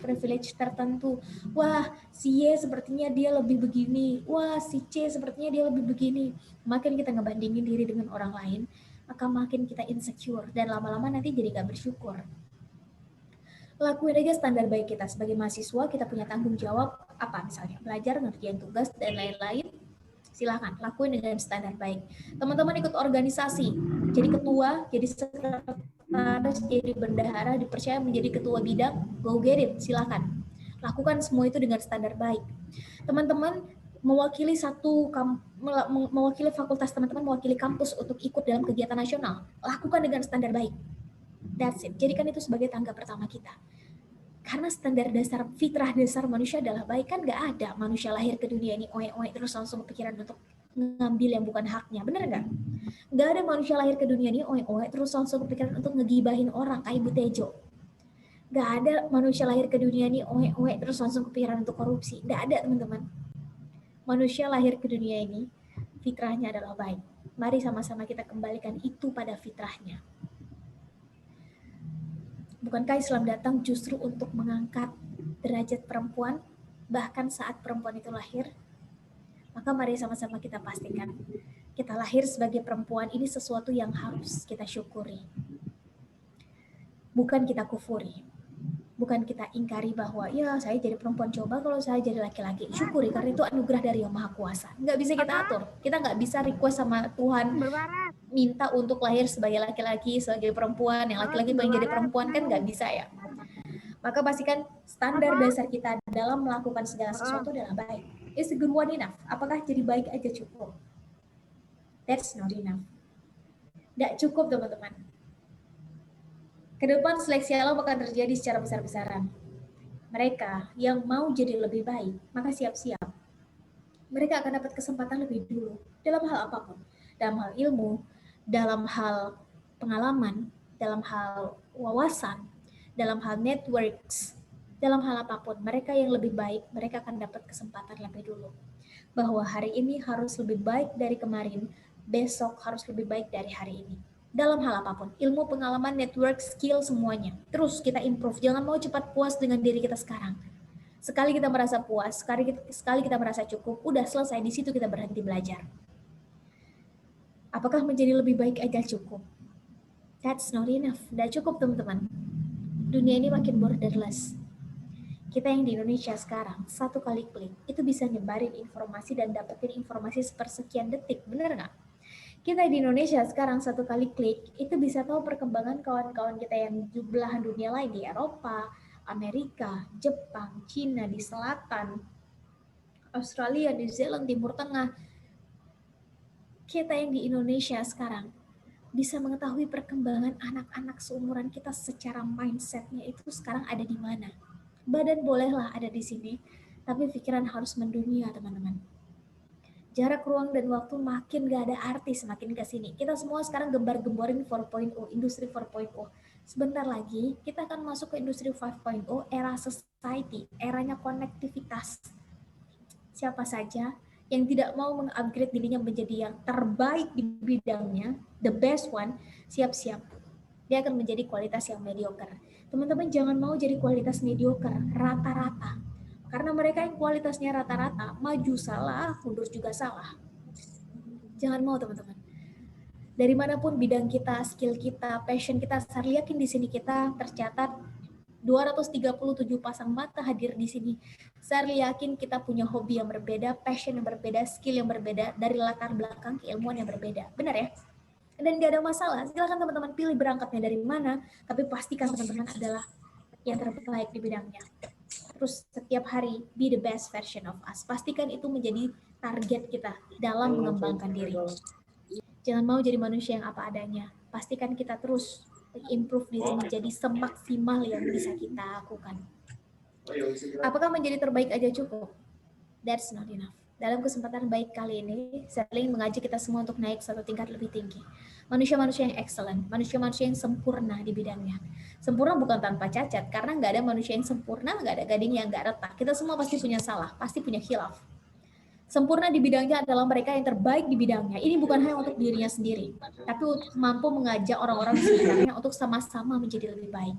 tertentu. Wah, si Y sepertinya dia lebih begini. Wah, si C sepertinya dia lebih begini. Makin kita ngebandingin diri dengan orang lain, maka makin kita insecure. Dan lama-lama nanti jadi nggak bersyukur. Lakuin aja standar baik kita. Sebagai mahasiswa, kita punya tanggung jawab apa misalnya? Belajar, ngerjain tugas, dan lain-lain. Silahkan lakuin dengan standar baik. Teman-teman ikut organisasi, jadi ketua, jadi sekretaris, jadi bendahara, dipercaya menjadi ketua bidang, go get it, silahkan. Lakukan semua itu dengan standar baik. Teman-teman mewakili mewakili fakultas teman-teman, mewakili kampus untuk ikut dalam kegiatan nasional, lakukan dengan standar baik. That's it. Jadikan itu sebagai tangga pertama kita. Karena standar dasar, fitrah dasar manusia adalah baik. Kan gak ada manusia lahir ke dunia ini oe-oe terus langsung kepikiran untuk ngambil yang bukan haknya. Bener gak? Gak ada manusia lahir ke dunia ini oe-oe terus langsung kepikiran untuk ngegibahin orang kayak Ibu Tejo. Gak ada manusia lahir ke dunia ini oe-oe terus langsung kepikiran untuk korupsi. Gak ada teman-teman. Manusia lahir ke dunia ini fitrahnya adalah baik. Mari sama-sama kita kembalikan itu pada fitrahnya. Bukankah Islam datang justru untuk mengangkat derajat perempuan, bahkan saat perempuan itu lahir? Maka mari sama-sama kita pastikan, kita lahir sebagai perempuan ini sesuatu yang harus kita syukuri. Bukan kita kufuri. Bukan kita ingkari bahwa, ya saya jadi perempuan, coba kalau saya jadi laki-laki. Syukuri, karena itu anugerah dari Yang Maha Kuasa. Nggak bisa kita atur. Kita nggak bisa request sama Tuhan, minta untuk lahir sebagai laki-laki, sebagai perempuan, yang laki-laki pengen jadi perempuan, kan nggak bisa ya. Maka pastikan standar dasar kita dalam melakukan segala sesuatu adalah baik. Is a good one enough? Apakah jadi baik aja cukup? That's not enough. Nggak cukup teman-teman. Kedepan seleksi alam akan terjadi secara besar-besaran. Mereka yang mau jadi lebih baik, maka siap-siap. Mereka akan dapat kesempatan lebih dulu dalam hal apapun. Dalam hal ilmu, dalam hal pengalaman, dalam hal wawasan, dalam hal networks, dalam hal apapun. Mereka yang lebih baik, mereka akan dapat kesempatan lebih dulu. Bahwa hari ini harus lebih baik dari kemarin, besok harus lebih baik dari hari ini. Dalam hal apapun, ilmu, pengalaman, network, skill, semuanya. Terus kita improve, jangan mau cepat puas dengan diri kita sekarang. Sekali kita merasa puas, sekali kita merasa cukup, udah selesai, di situ kita berhenti belajar. Apakah menjadi lebih baik aja cukup? That's not enough. Nggak cukup teman-teman. Dunia ini makin borderless. Kita yang di Indonesia sekarang, satu kali klik, itu bisa nyebarin informasi dan dapetin informasi sepersekian detik, bener nggak? Kita di Indonesia sekarang satu kali klik, itu bisa tahu perkembangan kawan-kawan kita yang di belahan dunia lain, di Eropa, Amerika, Jepang, Cina, di selatan, Australia, New Zealand, Timur Tengah. Kita yang di Indonesia sekarang bisa mengetahui perkembangan anak-anak seumuran kita secara mindsetnya itu sekarang ada di mana. Badan bolehlah ada di sini, tapi pikiran harus mendunia, teman-teman. Jarak ruang dan waktu makin gak ada arti semakin ke sini. Kita semua sekarang gembar-gemborin 4.0, industri 4.0. Sebentar lagi kita akan masuk ke industri 5.0, era society, eranya konektivitas. Siapa saja yang tidak mau mengupgrade dirinya menjadi yang terbaik di bidangnya, the best one, siap-siap. Dia akan menjadi kualitas yang mediocre. Teman-teman jangan mau jadi kualitas mediocre, rata-rata. Karena mereka yang kualitasnya rata-rata, maju salah, mundur juga salah. Jangan mau teman-teman. Dari manapun bidang kita, skill kita, passion kita, saya yakin di sini kita tercatat 237 pasang mata hadir di sini. Saya yakin kita punya hobi yang berbeda, passion yang berbeda, skill yang berbeda, dari latar belakang keilmuan yang berbeda. Benar ya? Dan gak ada masalah. Silakan teman-teman pilih berangkatnya dari mana, tapi pastikan teman-teman adalah yang terbaik di bidangnya. Terus setiap hari be the best version of us. Pastikan itu menjadi target kita dalam mengembangkan diri. Jangan mau jadi manusia yang apa adanya. Pastikan kita terus improve diri menjadi semaksimal yang bisa kita lakukan. Apakah menjadi terbaik aja cukup? That's not enough. Dalam kesempatan baik kali ini, saya ingin mengajak kita semua untuk naik satu tingkat lebih tinggi. Manusia-manusia yang excellent, manusia-manusia yang sempurna di bidangnya. Sempurna bukan tanpa cacat, karena nggak ada manusia yang sempurna, nggak ada gading yang nggak retak. Kita semua pasti punya salah, pasti punya khilaf. Sempurna di bidangnya adalah mereka yang terbaik di bidangnya. Ini bukan hanya untuk dirinya sendiri, tapi untuk mampu mengajak orang-orang di sekitarnya untuk sama-sama menjadi lebih baik.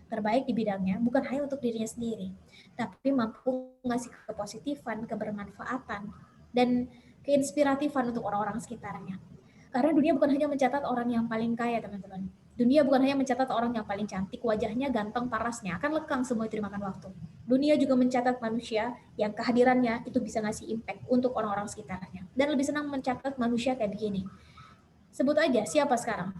Terbaik di bidangnya bukan hanya untuk dirinya sendiri, tapi mampu ngasih kepositifan, kebermanfaatan, dan keinspiratifan untuk orang-orang sekitarnya. Karena dunia bukan hanya mencatat orang yang paling kaya, teman-teman. Dunia bukan hanya mencatat orang yang paling cantik, wajahnya ganteng, parasnya, akan lekang semua itu dimakan waktu. Dunia juga mencatat manusia yang kehadirannya itu bisa ngasih impact untuk orang-orang sekitarnya. Dan lebih senang mencatat manusia kayak begini. Sebut aja siapa sekarang?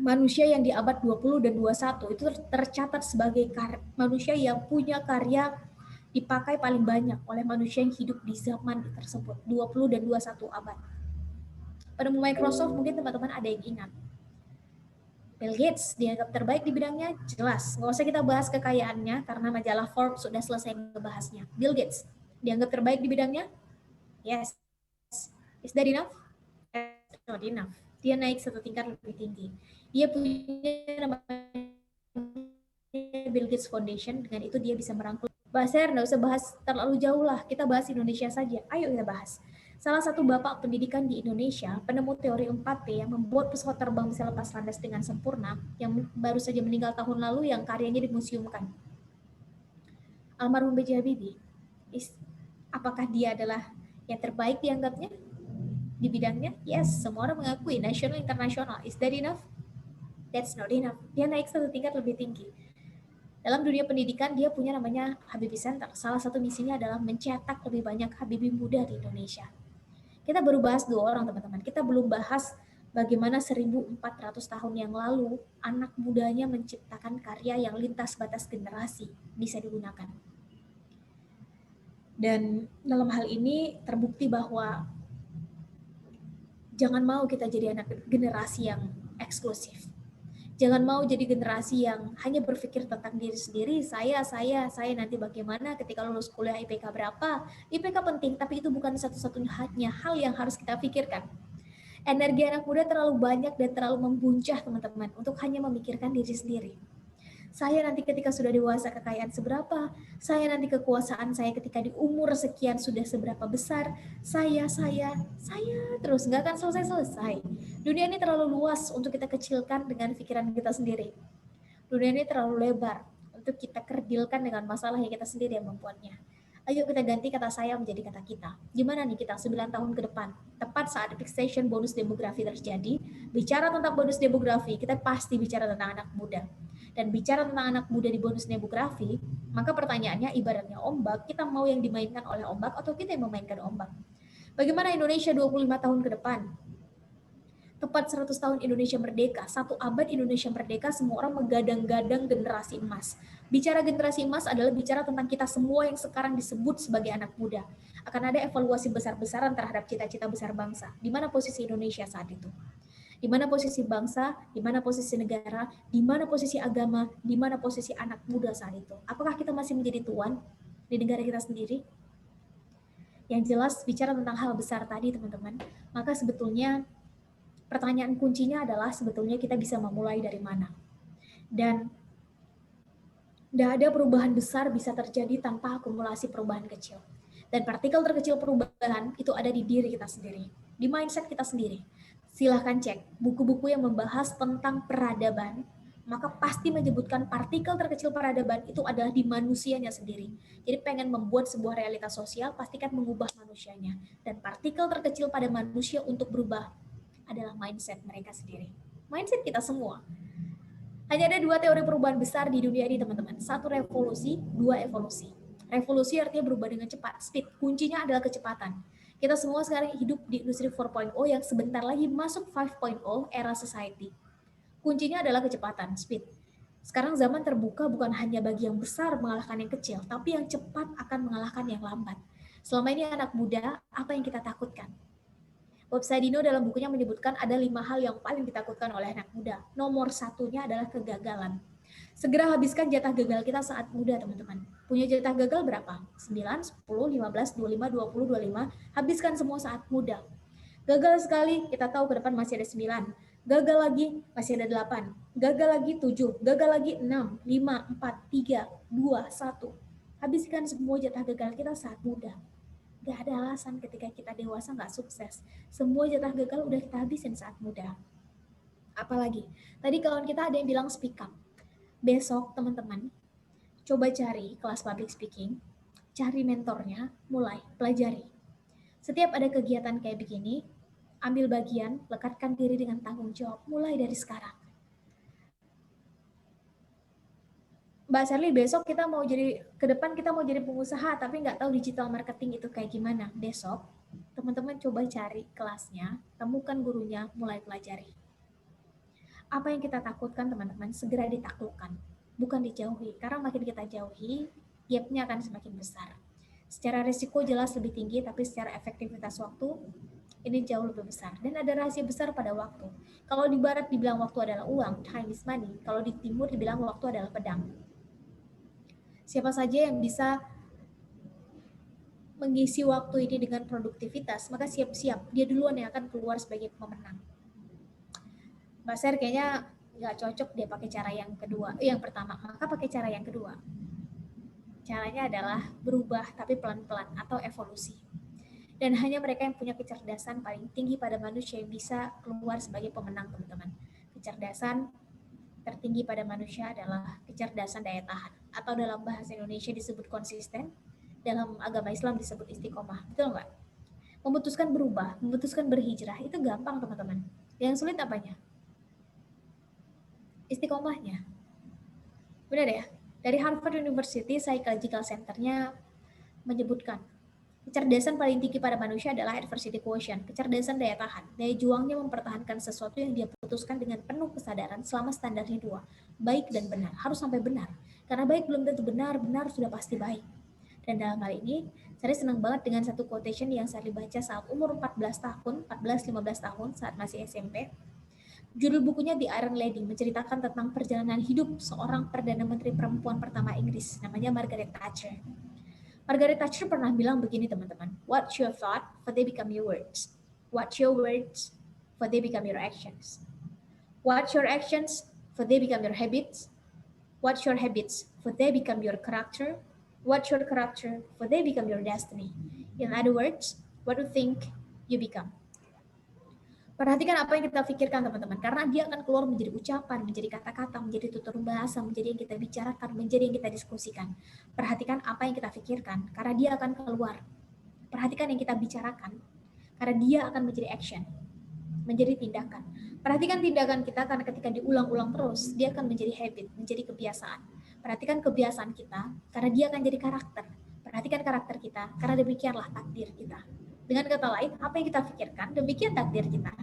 Manusia yang di abad 20 dan 21 itu tercatat sebagai manusia yang punya karya dipakai paling banyak oleh manusia yang hidup di zaman tersebut, 20 dan 21 abad. Penemu Microsoft mungkin teman-teman ada yang ingat. Bill Gates dianggap terbaik di bidangnya, jelas. Nggak usah kita bahas kekayaannya karena majalah Forbes sudah selesai membahasnya. Bill Gates dianggap terbaik di bidangnya? Yes. Is that enough? That's not enough. Dia naik satu tingkat lebih tinggi. Dia punya namanya Bill Gates Foundation, dengan itu dia bisa merangkul. Bahasa nggak usah bahas terlalu jauh lah, kita bahas Indonesia saja. Ayo kita bahas. Salah satu bapak pendidikan di Indonesia, penemu teori 4P yang membuat pesawat terbang bisa lepas landas dengan sempurna, yang baru saja meninggal tahun lalu, yang karyanya dimuseumkan. Almarhum B.J. Habibie. Apakah dia adalah yang terbaik dianggapnya di bidangnya? Yes, semua orang mengakui, nasional, internasional. Is that enough? That's not enough. Dia naik satu tingkat lebih tinggi. Dalam dunia pendidikan, dia punya namanya Habibie Center. Salah satu misinya adalah mencetak lebih banyak Habibie muda di Indonesia. Kita baru bahas 2 orang, teman-teman. Kita belum bahas bagaimana 1400 tahun yang lalu anak mudanya menciptakan karya yang lintas batas generasi bisa digunakan. Dan dalam hal ini terbukti bahwa jangan mau kita jadi anak generasi yang eksklusif. Jangan mau jadi generasi yang hanya berpikir tentang diri sendiri, saya nanti bagaimana ketika lulus kuliah, IPK berapa. IPK penting, tapi itu bukan satu-satunya hal yang harus kita pikirkan. Energi anak muda terlalu banyak dan terlalu membuncah, teman-teman, untuk hanya memikirkan diri sendiri. Saya nanti ketika sudah dewasa kekayaan seberapa, saya nanti kekuasaan saya ketika di umur sekian sudah seberapa besar, saya terus nggak akan selesai. Dunia ini terlalu luas untuk kita kecilkan dengan pikiran kita sendiri. Dunia ini terlalu lebar untuk kita kerdilkan dengan masalah yang kita sendiri yang membuatnya. Ayo kita ganti kata saya menjadi kata kita. Gimana nih kita 9 tahun ke depan? Tepat saat fixation bonus demografi terjadi, bicara tentang bonus demografi, kita pasti bicara tentang anak muda. Dan bicara tentang anak muda di bonus demografi, maka pertanyaannya ibaratnya ombak, kita mau yang dimainkan oleh ombak atau kita yang memainkan ombak? Bagaimana Indonesia 25 tahun ke depan? Tepat 100 tahun Indonesia merdeka, 1 abad Indonesia merdeka, semua orang menggadang-gadang generasi emas. Bicara generasi emas adalah bicara tentang kita semua yang sekarang disebut sebagai anak muda. Akan ada evaluasi besar-besaran terhadap cita-cita besar bangsa. Di mana posisi Indonesia saat itu? Di mana posisi bangsa, di mana posisi negara, di mana posisi agama, di mana posisi anak muda saat itu? Apakah kita masih menjadi tuan di negara kita sendiri? Yang jelas bicara tentang hal besar tadi, teman-teman, maka sebetulnya pertanyaan kuncinya adalah sebetulnya kita bisa memulai dari mana. Dan tidak ada perubahan besar bisa terjadi tanpa akumulasi perubahan kecil. Dan partikel terkecil perubahan itu ada di diri kita sendiri, di mindset kita sendiri. Silahkan cek buku-buku yang membahas tentang peradaban, maka pasti menyebutkan partikel terkecil peradaban itu adalah di manusianya sendiri. Jadi pengen membuat sebuah realitas sosial, pastikan mengubah manusianya. Dan partikel terkecil pada manusia untuk berubah adalah mindset mereka sendiri. Mindset kita semua. Hanya ada 2 teori perubahan besar di dunia ini, teman-teman. 1 revolusi, 2 evolusi. Revolusi artinya berubah dengan cepat, speed. Kuncinya adalah kecepatan. Kita semua sekarang hidup di industri 4.0 yang sebentar lagi masuk 5.0 era society. Kuncinya adalah kecepatan, speed. Sekarang zaman terbuka bukan hanya bagi yang besar mengalahkan yang kecil, tapi yang cepat akan mengalahkan yang lambat. Selama ini anak muda, apa yang kita takutkan? Bob Sadino dalam bukunya menyebutkan ada 5 hal yang paling ditakutkan oleh anak muda. Nomor 1-nya adalah kegagalan. Segera habiskan jatah gagal kita saat muda, teman-teman. Punya jatah gagal berapa? 9, 10, 15, 25, 20, 25. Habiskan semua saat muda. Gagal sekali, kita tahu ke depan masih ada 9. Gagal lagi, masih ada 8. Gagal lagi 7. Gagal lagi 6, 5, 4, 3, 2, 1. Habiskan semua jatah gagal kita saat muda. Gak ada alasan ketika kita dewasa gak sukses. Semua jatah gagal udah kita habisin saat muda. Apalagi, tadi kawan kita ada yang bilang speak up. Besok teman-teman, coba cari kelas public speaking, cari mentornya, mulai pelajari. Setiap ada kegiatan kayak begini, ambil bagian, lekatkan diri dengan tanggung jawab, mulai dari sekarang. Mbak Sherly, besok kita mau jadi, ke depan kita mau jadi pengusaha, tapi nggak tahu digital marketing itu kayak gimana. Besok, teman-teman coba cari kelasnya, temukan gurunya, mulai pelajari. Apa yang kita takutkan, teman-teman, segera ditaklukkan, bukan dijauhi. Karena makin kita jauhi, gap-nya akan semakin besar. Secara risiko jelas lebih tinggi, tapi secara efektivitas waktu, ini jauh lebih besar. Dan ada rahasia besar pada waktu. Kalau di barat dibilang waktu adalah uang, time is money. Kalau di timur dibilang waktu adalah pedang. Siapa saja yang bisa mengisi waktu ini dengan produktivitas, maka siap-siap, dia duluan yang akan keluar sebagai pemenang. Mbak Ser kayaknya nggak cocok dia pakai cara yang kedua, yang pertama, maka pakai cara yang kedua. Caranya adalah berubah tapi pelan-pelan atau evolusi. Dan hanya mereka yang punya kecerdasan paling tinggi pada manusia yang bisa keluar sebagai pemenang, teman-teman. Kecerdasan tertinggi pada manusia adalah kecerdasan daya tahan, atau dalam bahasa Indonesia disebut konsisten, dalam agama Islam disebut istiqomah. Betul nggak? Memutuskan berubah, memutuskan berhijrah, itu gampang, teman-teman. Yang sulit apanya? Istiqomahnya. Benar ya? Dari Harvard University Psychological Center-nya menyebutkan, kecerdasan paling tinggi pada manusia adalah adversity quotient, kecerdasan daya tahan. Daya juangnya mempertahankan sesuatu yang dia putuskan dengan penuh kesadaran selama standarnya 2, baik dan benar. Harus sampai benar. Karena baik belum tentu benar, benar sudah pasti baik. Dan dalam hal ini, saya senang banget dengan satu quotation yang saya baca saat umur 14 tahun, 14-15 tahun, saat masih SMP. Judul bukunya The Iron Lady, menceritakan tentang perjalanan hidup seorang Perdana Menteri perempuan pertama Inggris, namanya Margaret Thatcher. Margaret Thatcher pernah bilang begini, teman-teman. What's your thought, for they become your words. What's your words, for they become your actions. What's your actions, for they become your habits. What's your habits, for they become your character. What's your character, for they become your destiny. In other words, what you think, you become. Perhatikan apa yang kita pikirkan, teman-teman, karena dia akan keluar menjadi ucapan, menjadi kata-kata, menjadi tutur bahasa, menjadi yang kita bicarakan, menjadi yang kita diskusikan. Perhatikan apa yang kita pikirkan, karena dia akan keluar. Perhatikan yang kita bicarakan, karena dia akan menjadi action, menjadi tindakan. Perhatikan tindakan kita, karena ketika diulang-ulang terus, dia akan menjadi habit, menjadi kebiasaan. Perhatikan kebiasaan kita, karena dia akan jadi karakter. Perhatikan karakter kita, karena demikianlah takdir kita. Dengan kata lain, apa yang kita pikirkan, demikian takdir kita.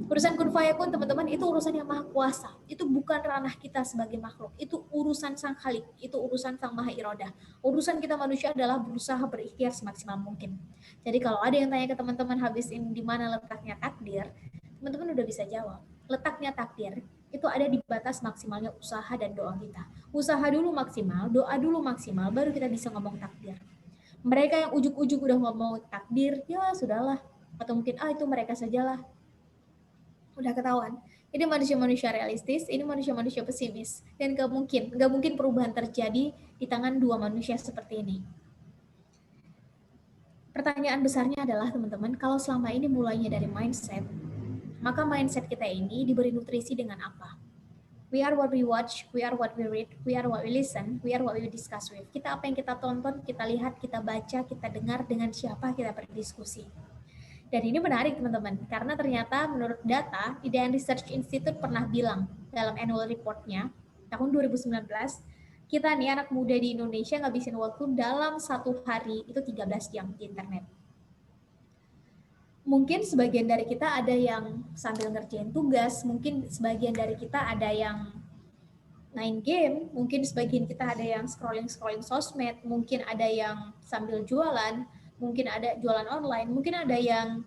Urusan kun fayakun, teman-teman, itu urusan yang maha kuasa. Itu bukan ranah kita sebagai makhluk. Itu urusan sang khalik. Itu urusan sang maha irodah. Urusan kita manusia adalah berusaha berikhtiar semaksimal mungkin. Jadi kalau ada yang tanya ke teman-teman habis ini di mana letaknya takdir, teman-teman udah bisa jawab. Letaknya takdir itu ada di batas maksimalnya usaha dan doa kita. Usaha dulu maksimal, doa dulu maksimal, baru kita bisa ngomong takdir. Mereka yang ujuk-ujuk udah ngomong takdir, ya sudahlah. Atau mungkin, itu mereka sajalah. Udah ketahuan. Ini manusia-manusia realistis, ini manusia-manusia pesimis. Dan gak mungkin perubahan terjadi di tangan dua manusia seperti ini. Pertanyaan besarnya adalah, teman-teman, kalau selama ini mulainya dari mindset, maka mindset kita ini diberi nutrisi dengan apa? We are what we watch, we are what we read, we are what we listen, we are what we discuss with. Kita apa yang kita tonton, kita lihat, kita baca, kita dengar, dengan siapa kita berdiskusi. Dan ini menarik, teman-teman, karena ternyata menurut data, Idean Research Institute pernah bilang dalam annual report-nya, tahun 2019, kita nih anak muda di Indonesia ngabisin waktu dalam satu hari itu 13 jam di internet. Mungkin sebagian dari kita ada yang sambil ngerjain tugas, mungkin sebagian dari kita ada yang main game, mungkin sebagian kita ada yang scrolling sosmed, mungkin ada yang sambil jualan, mungkin ada jualan online, mungkin ada yang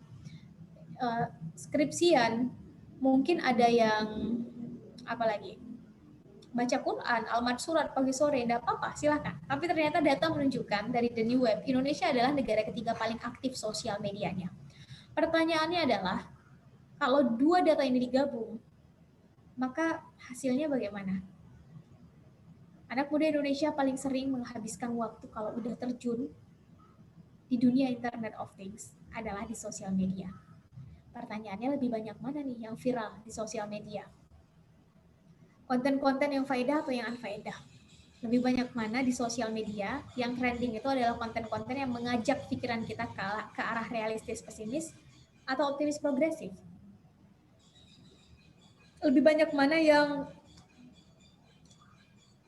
skripsian, mungkin ada yang apa lagi? baca Quran, almat surat pagi sore, enggak apa-apa, silakan. Tapi ternyata data menunjukkan dari The New Web, Indonesia adalah negara ketiga paling aktif sosial medianya. Pertanyaannya adalah, kalau dua data ini digabung, maka hasilnya bagaimana? Anak muda Indonesia paling sering menghabiskan waktu kalau udah terjun di dunia Internet of Things adalah di sosial media. Pertanyaannya lebih banyak mana nih yang viral di sosial media? Konten-konten yang faedah atau yang unfaedah? Lebih banyak mana di sosial media yang trending itu adalah konten-konten yang mengajak pikiran kita ke arah realistis pesimis atau optimis progresif? Lebih banyak mana yang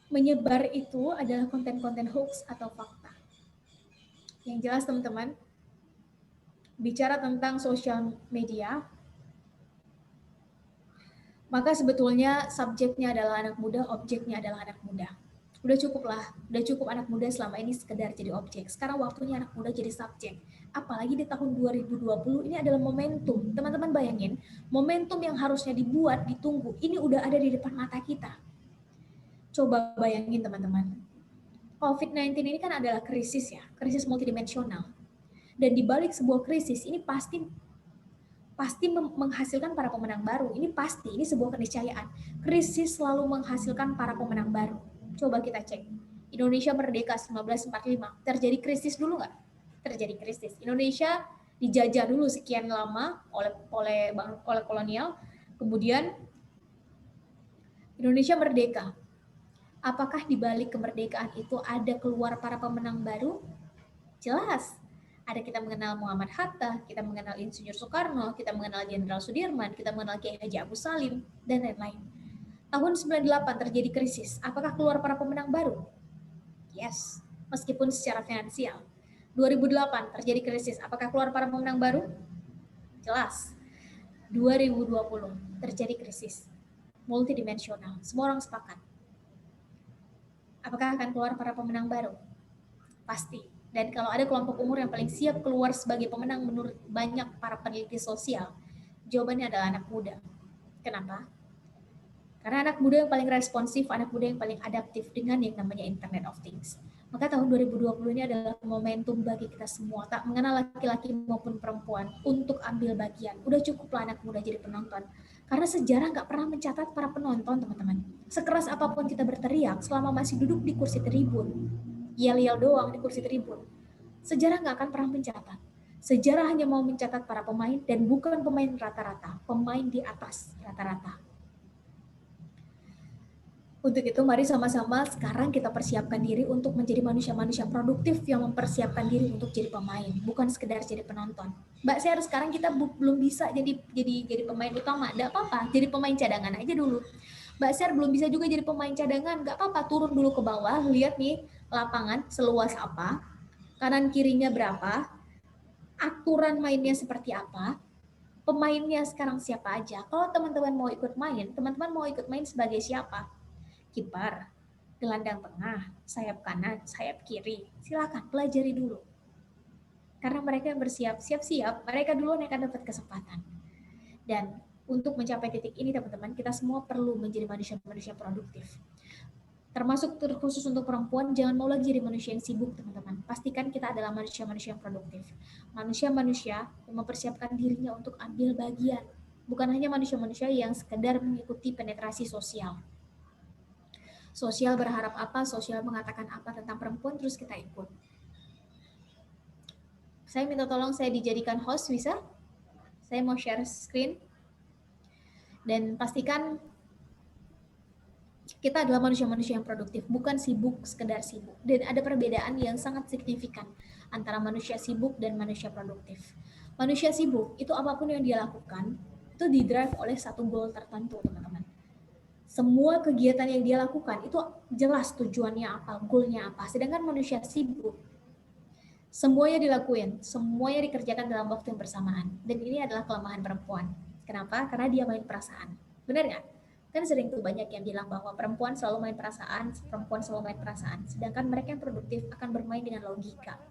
menyebar itu adalah konten-konten hoax atau fakta? Yang jelas teman-teman, bicara tentang sosial media, maka sebetulnya subjeknya adalah anak muda, objeknya adalah anak muda. Udah cukup anak muda selama ini sekedar jadi objek. Sekarang waktunya anak muda jadi subjek. Apalagi di tahun 2020 ini adalah momentum. Teman-teman bayangin, momentum yang harusnya dibuat, ditunggu, ini udah ada di depan mata kita. Coba bayangin teman-teman. COVID-19 ini kan adalah krisis ya, krisis multidimensional. Dan di balik sebuah krisis ini pasti menghasilkan para pemenang baru. Ini pasti, ini sebuah keniscayaan. Krisis selalu menghasilkan para pemenang baru. Coba kita cek. Indonesia merdeka 1945. Terjadi krisis dulu nggak? Terjadi krisis. Indonesia dijajah dulu sekian lama oleh kolonial. Kemudian Indonesia merdeka. Apakah di balik kemerdekaan itu ada keluar para pemenang baru? Jelas. Ada kita mengenal Muhammad Hatta, kita mengenal Insinyur Soekarno, kita mengenal Jenderal Sudirman, kita mengenal Kiai Haji Agus Salim, dan lain-lain. Tahun 98 terjadi krisis. Apakah keluar para pemenang baru? Yes, meskipun secara finansial. 2008 terjadi krisis. Apakah keluar para pemenang baru? Jelas. 2020 terjadi krisis multidimensional. Semua orang sepakat. Apakah akan keluar para pemenang baru? Pasti. Dan kalau ada kelompok umur yang paling siap keluar sebagai pemenang menurut banyak para peneliti sosial, jawabannya adalah anak muda. Kenapa? Karena anak muda yang paling responsif, anak muda yang paling adaptif dengan yang namanya Internet of Things. Maka tahun 2020 ini adalah momentum bagi kita semua, tak mengenal laki-laki maupun perempuan, untuk ambil bagian. Udah cukuplah anak muda jadi penonton. Karena sejarah nggak pernah mencatat para penonton, teman-teman. Sekeras apapun kita berteriak, selama masih duduk di kursi tribun, yel-yel doang di kursi tribun, sejarah nggak akan pernah mencatat. Sejarah hanya mau mencatat para pemain, dan bukan pemain rata-rata, pemain di atas rata-rata. Untuk itu mari sama-sama sekarang kita persiapkan diri untuk menjadi manusia-manusia produktif yang mempersiapkan diri untuk jadi pemain, bukan sekedar jadi penonton. Mbak Ser, sekarang kita belum bisa jadi pemain utama, nggak apa-apa, jadi pemain cadangan aja dulu. Mbak Ser belum bisa juga jadi pemain cadangan, nggak apa-apa, turun dulu ke bawah, lihat nih lapangan seluas apa, kanan kirinya berapa, aturan mainnya seperti apa, pemainnya sekarang siapa aja. Kalau teman-teman mau ikut main sebagai siapa? Kiper, gelandang tengah, sayap kanan, sayap kiri. Silakan pelajari dulu. Karena mereka yang bersiap-siap, mereka duluan yang akan dapat kesempatan. Dan untuk mencapai titik ini teman-teman, kita semua perlu menjadi manusia-manusia produktif. Termasuk terkhusus untuk perempuan, jangan mau lagi jadi manusia yang sibuk teman-teman. Pastikan kita adalah manusia-manusia yang produktif. Manusia-manusia yang mempersiapkan dirinya untuk ambil bagian. Bukan hanya manusia-manusia yang sekedar mengikuti penetrasi sosial. Sosial berharap apa, sosial mengatakan apa tentang perempuan, terus kita ikut. Saya minta tolong saya dijadikan host, bisa? Saya mau share screen. Dan pastikan kita adalah manusia-manusia yang produktif, bukan sibuk, sekedar sibuk. Dan ada perbedaan yang sangat signifikan antara manusia sibuk dan manusia produktif. Manusia sibuk, itu apapun yang dia lakukan, itu didrive oleh satu goal tertentu, teman-teman. Semua kegiatan yang dia lakukan itu jelas tujuannya apa, goalnya apa. Sedangkan manusia sibuk, semuanya dilakuin, semuanya dikerjakan dalam waktu yang bersamaan. Dan ini adalah kelemahan perempuan. Kenapa? Karena dia main perasaan. Benar nggak? Kan sering tuh banyak yang bilang bahwa perempuan selalu main perasaan, sedangkan mereka yang produktif akan bermain dengan logika.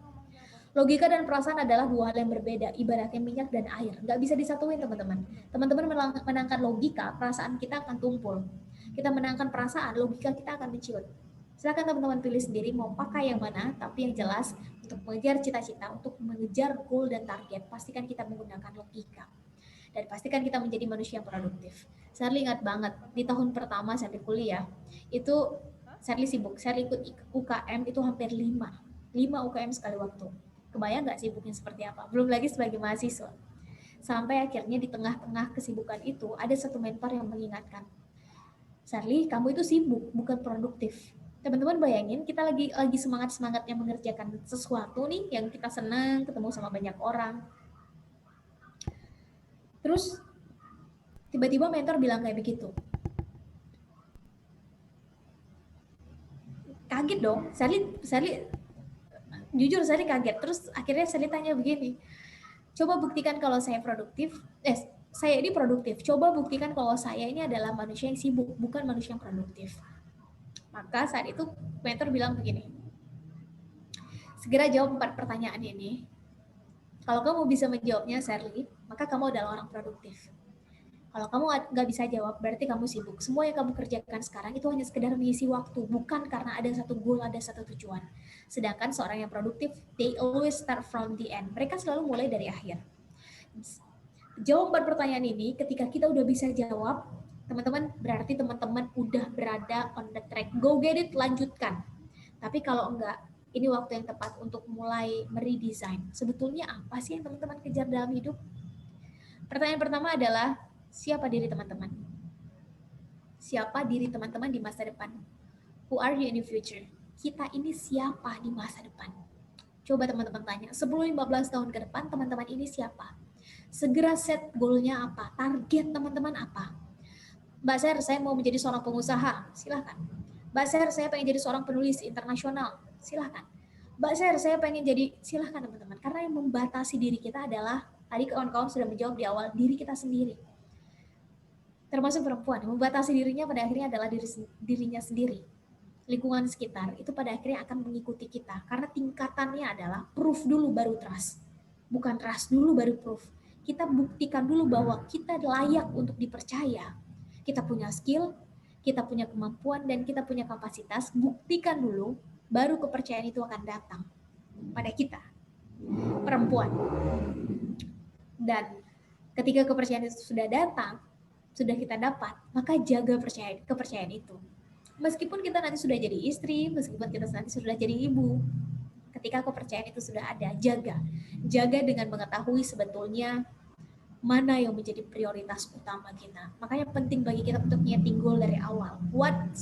Logika dan perasaan adalah dua hal yang berbeda, ibaratnya minyak dan air. Nggak bisa disatuin, teman-teman. Teman-teman menangkan logika, perasaan kita akan tumpul. Kita menangkan perasaan, logika kita akan menciut. Silakan teman-teman pilih sendiri mau pakai yang mana, tapi yang jelas untuk mengejar cita-cita, untuk mengejar goal dan target, pastikan kita menggunakan logika. Dan pastikan kita menjadi manusia yang produktif. Saya ingat banget, di tahun pertama saya kuliah, itu saya sibuk, saya ikut UKM itu hampir 5 UKM sekali waktu. Kebayang nggak sibuknya seperti apa? Belum lagi sebagai mahasiswa. Sampai akhirnya di tengah-tengah kesibukan itu, ada satu mentor yang mengingatkan, Charlie, kamu itu sibuk, bukan produktif. Teman-teman bayangin, kita lagi semangat-semangatnya mengerjakan sesuatu nih, yang kita senang, ketemu sama banyak orang. Terus, tiba-tiba mentor bilang kayak begitu. Kaget dong, Charlie jujur Charlie kaget. Terus akhirnya Charlie tanya begini, coba buktikan kalau saya produktif, saya ini produktif. Coba buktikan kalau saya ini adalah manusia yang sibuk, bukan manusia yang produktif. Maka saat itu mentor bilang begini, segera jawab 4 pertanyaan ini. Kalau kamu bisa menjawabnya, Sherly, maka kamu adalah orang produktif. Kalau kamu nggak bisa jawab, berarti kamu sibuk. Semua yang kamu kerjakan sekarang itu hanya sekedar mengisi waktu, bukan karena ada satu goal, ada satu tujuan. Sedangkan seorang yang produktif, they always start from the end. Mereka selalu mulai dari akhir. Jawab 4 pertanyaan ini, ketika kita udah bisa jawab, teman-teman, berarti teman-teman udah berada on the track. Go get it, lanjutkan. Tapi kalau enggak, ini waktu yang tepat untuk mulai meredesign. Sebetulnya apa sih yang teman-teman kejar dalam hidup? Pertanyaan pertama adalah, siapa diri teman-teman? Siapa diri teman-teman di masa depan? Who are you in the future? Kita ini siapa di masa depan? Coba teman-teman tanya, 10-15 tahun ke depan teman-teman ini siapa? Segera set goalnya apa? Target teman-teman apa? Mbak Ser, saya mau menjadi seorang pengusaha. Silahkan. Mbak Ser, saya pengen jadi seorang penulis internasional. Silahkan. Mbak Ser, saya pengen jadi, silahkan teman-teman. Karena yang membatasi diri kita adalah, tadi kawan-kawan sudah menjawab di awal, diri kita sendiri. Termasuk perempuan, yang membatasi dirinya pada akhirnya adalah dirinya sendiri. Lingkungan sekitar itu pada akhirnya akan mengikuti kita. Karena tingkatannya adalah proof dulu baru trust. Bukan trust dulu baru proof. Kita buktikan dulu bahwa kita layak untuk dipercaya. Kita punya skill, kita punya kemampuan, dan kita punya kapasitas. Buktikan dulu, baru kepercayaan itu akan datang pada kita, perempuan. Dan ketika kepercayaan itu sudah datang, sudah kita dapat, maka jaga kepercayaan itu. Meskipun kita nanti sudah jadi istri, meskipun kita nanti sudah jadi ibu, ketika kepercayaan itu sudah ada, jaga dengan mengetahui sebetulnya mana yang menjadi prioritas utama kita. Makanya penting bagi kita untuk nyeting goal dari awal. What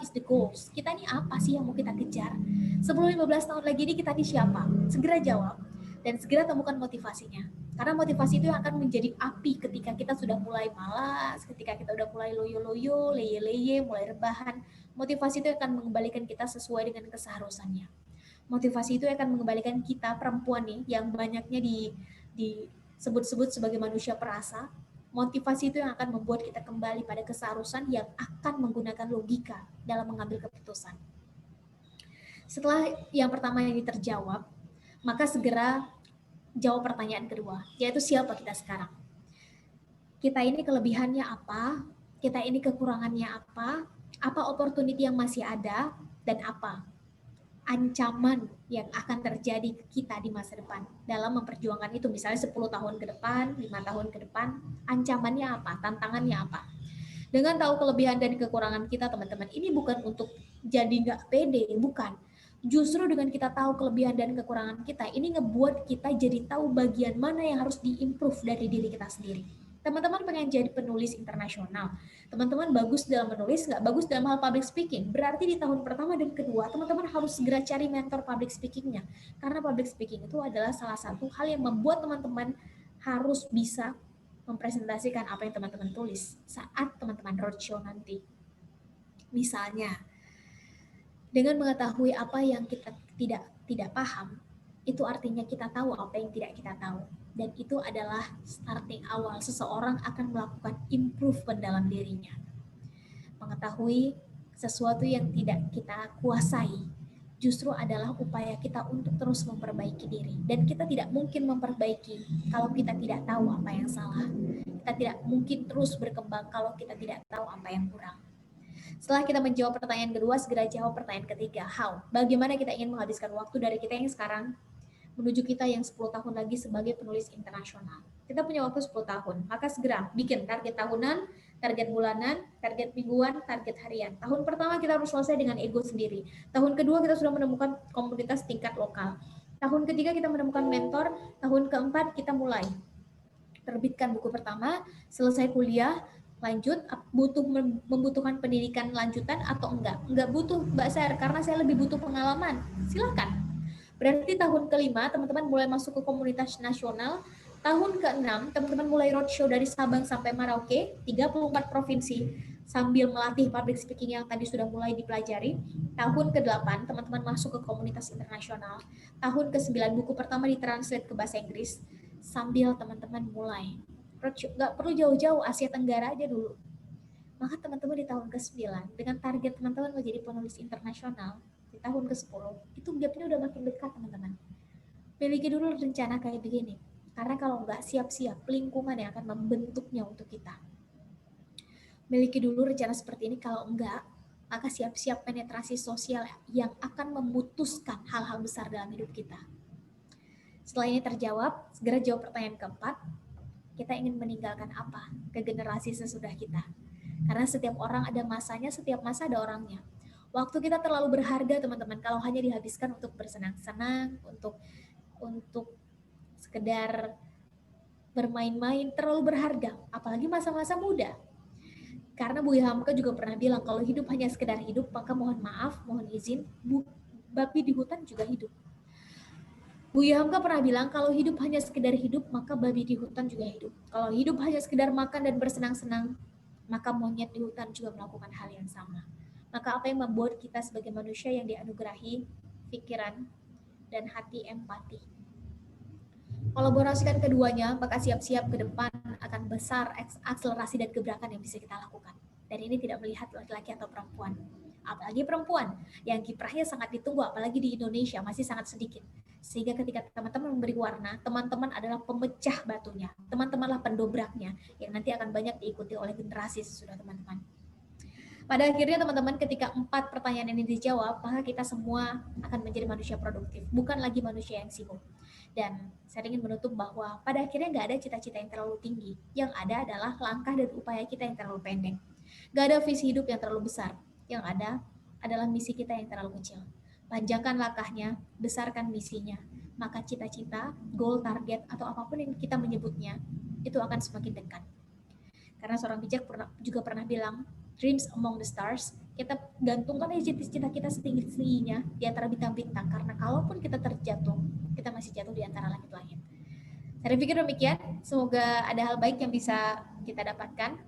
is the goals? Kita ini apa sih yang mau kita kejar? 10-15 tahun lagi ini kita ini siapa? Segera jawab dan segera temukan motivasinya. Karena motivasi itu yang akan menjadi api ketika kita sudah mulai malas, ketika kita udah mulai loyo-loyo, leye-leye, mulai rebahan. Motivasi itu akan mengembalikan kita sesuai dengan keseharusannya. Motivasi itu akan mengembalikan kita perempuan nih yang banyaknya disebut-sebut sebagai manusia perasa. Motivasi itu yang akan membuat kita kembali pada keseharusan yang akan menggunakan logika dalam mengambil keputusan. Setelah yang pertama yang terjawab, maka segera jawab pertanyaan kedua, yaitu siapa kita sekarang. Kita ini kelebihannya apa, kita ini kekurangannya apa opportunity yang masih ada, dan apa ancaman yang akan terjadi ke kita di masa depan dalam memperjuangkan itu. Misalnya 10 tahun ke depan, 5 tahun ke depan, ancamannya apa, tantangannya apa. Dengan tahu kelebihan dan kekurangan kita, teman-teman, ini bukan untuk jadi nggak pede, bukan. Justru dengan kita tahu kelebihan dan kekurangan kita, ini ngebuat kita jadi tahu bagian mana yang harus diimprove dari diri kita sendiri. Teman-teman pengen jadi penulis internasional, teman-teman bagus dalam menulis, nggak bagus dalam hal public speaking, berarti di tahun pertama dan kedua, teman-teman harus segera cari mentor public speakingnya. Karena public speaking itu adalah salah satu hal yang membuat teman-teman harus bisa mempresentasikan apa yang teman-teman tulis saat teman-teman roadshow nanti. Misalnya, dengan mengetahui apa yang kita tidak paham, itu artinya kita tahu apa yang tidak kita tahu. Dan itu adalah starting awal seseorang akan melakukan improvement dalam dirinya. Mengetahui sesuatu yang tidak kita kuasai, justru adalah upaya kita untuk terus memperbaiki diri. Dan kita tidak mungkin memperbaiki kalau kita tidak tahu apa yang salah. Kita tidak mungkin terus berkembang kalau kita tidak tahu apa yang kurang. Setelah kita menjawab pertanyaan kedua, segera jawab pertanyaan ketiga. How? Bagaimana kita ingin menghabiskan waktu dari kita yang sekarang menuju kita yang 10 tahun lagi sebagai penulis internasional. Kita punya waktu 10 tahun, maka segera bikin target tahunan, target bulanan, target mingguan, target harian. Tahun pertama kita harus selesai dengan ego sendiri. Tahun kedua kita sudah menemukan komunitas tingkat lokal. Tahun ketiga kita menemukan mentor, tahun keempat kita mulai terbitkan buku pertama, selesai kuliah, lanjut, membutuhkan pendidikan lanjutan atau enggak? Enggak butuh, Mbak Ser, karena saya lebih butuh pengalaman. Silakan. Berarti tahun kelima, teman-teman mulai masuk ke komunitas nasional. Tahun keenam, teman-teman mulai roadshow dari Sabang sampai Merauke, 34 provinsi, sambil melatih public speaking yang tadi sudah mulai dipelajari. Tahun ke-8, teman-teman masuk ke komunitas internasional. Tahun ke-9, buku pertama ditranslate ke bahasa Inggris sambil teman-teman mulai. Nggak perlu jauh-jauh, Asia Tenggara aja dulu. Maka teman-teman di tahun ke-9, dengan target teman-teman menjadi penulis internasional, di tahun ke-10, itu gapnya udah makin dekat teman-teman. Miliki dulu rencana kayak begini. Karena kalau nggak siap-siap, lingkungan yang akan membentuknya untuk kita. Miliki dulu rencana seperti ini, kalau enggak, maka siap-siap penetrasi sosial yang akan memutuskan hal-hal besar dalam hidup kita. Setelah ini terjawab, segera jawab pertanyaan keempat. Kita ingin meninggalkan apa ke generasi sesudah kita? Karena setiap orang ada masanya, setiap masa ada orangnya. Waktu kita terlalu berharga, teman-teman, kalau hanya dihabiskan untuk bersenang-senang, untuk sekedar bermain-main, terlalu berharga. Apalagi masa-masa muda. Karena Buya Hamka juga pernah bilang, kalau hidup hanya sekedar hidup, maka mohon maaf, mohon izin, babi di hutan juga hidup. Buya Hamka pernah bilang, kalau hidup hanya sekedar hidup, maka babi di hutan juga hidup. Kalau hidup hanya sekedar makan dan bersenang-senang, maka monyet di hutan juga melakukan hal yang sama. Maka apa yang membuat kita sebagai manusia yang dianugerahi pikiran dan hati empati? Kolaborasikan keduanya, maka siap-siap ke depan akan besar akselerasi dan gebrakan yang bisa kita lakukan. Dan ini tidak melihat laki-laki atau perempuan. Apalagi perempuan yang kiprahnya sangat ditunggu, apalagi di Indonesia masih sangat sedikit. Sehingga ketika teman-teman memberi warna, teman-teman adalah pemecah batunya, teman-temanlah pendobraknya yang nanti akan banyak diikuti oleh generasi sesudah teman-teman. Pada akhirnya teman-teman, ketika 4 pertanyaan ini dijawab, maka kita semua akan menjadi manusia produktif, bukan lagi manusia yang sibuk. Dan saya ingin menutup bahwa pada akhirnya nggak ada cita-cita yang terlalu tinggi, yang ada adalah langkah dan upaya kita yang terlalu pendek. Nggak ada visi hidup yang terlalu besar, yang ada adalah misi kita yang terlalu kecil. Panjangkan langkahnya, besarkan misinya, maka cita-cita, goal, target, atau apapun yang kita menyebutnya, itu akan semakin dekat. Karena seorang bijak juga pernah bilang, dreams among the stars, kita gantungkan aja cita-cita kita setinggi-tingginya di antara bintang-bintang, karena kalaupun kita terjatuh, kita masih jatuh di antara langit-langit. Saya pikir demikian, semoga ada hal baik yang bisa kita dapatkan.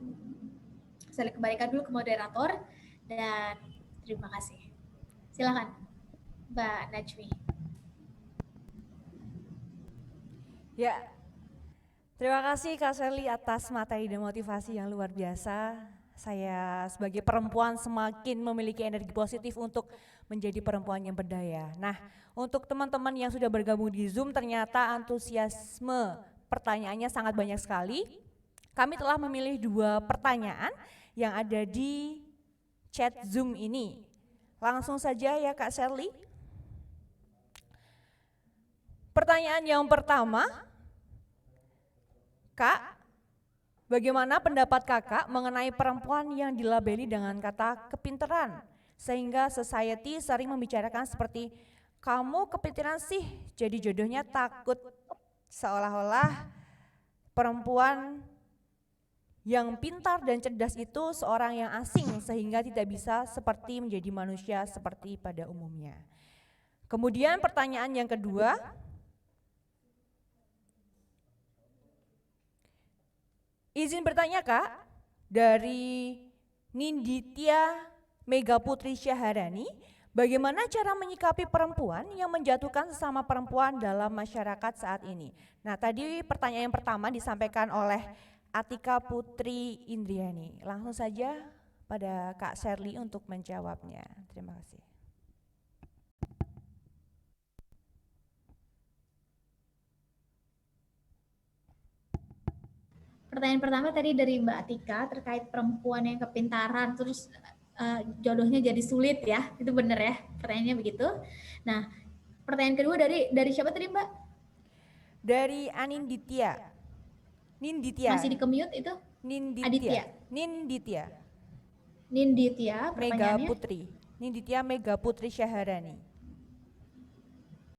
Saya kembalikan dulu ke moderator, dan terima kasih. Silakan. Mbak Najmi.
Ya, terima kasih Kak Sherly atas materi dan motivasi yang luar biasa. Saya sebagai perempuan semakin memiliki energi positif untuk menjadi perempuan yang berdaya. Nah, untuk teman-teman yang sudah bergabung di Zoom, ternyata antusiasme pertanyaannya sangat banyak sekali. Kami telah memilih 2 pertanyaan yang ada di chat Zoom ini. Langsung saja ya Kak Sherly. Pertanyaan yang pertama, Kak, bagaimana pendapat Kakak mengenai perempuan yang dilabeli dengan kata kepintaran, sehingga society sering membicarakan seperti, kamu kepintaran sih, jadi jodohnya takut, seolah-olah perempuan yang pintar dan cerdas itu seorang yang asing, sehingga tidak bisa seperti menjadi manusia seperti pada umumnya. Kemudian pertanyaan yang kedua, izin bertanya Kak, dari Ninditya Megaputri Syaharani, bagaimana cara menyikapi perempuan yang menjatuhkan sesama perempuan dalam masyarakat saat ini? Nah, tadi pertanyaan yang pertama disampaikan oleh Atika Putri Indriani. Langsung saja pada Kak Sherly untuk menjawabnya. Terima kasih.
Pertanyaan pertama tadi dari Mbak Atika terkait perempuan yang kepintaran terus jodohnya jadi sulit ya. Itu benar ya? Pertanyaannya begitu. Nah, pertanyaan kedua dari siapa tadi, Mbak?
Dari Aninditya. Ninditya.
Masih di commute itu?
Ninditya.
Aditya.
Ninditya.
Ninditya
Mega
pertanyaannya.
Putri. Ninditya Mega Putri Syaharani.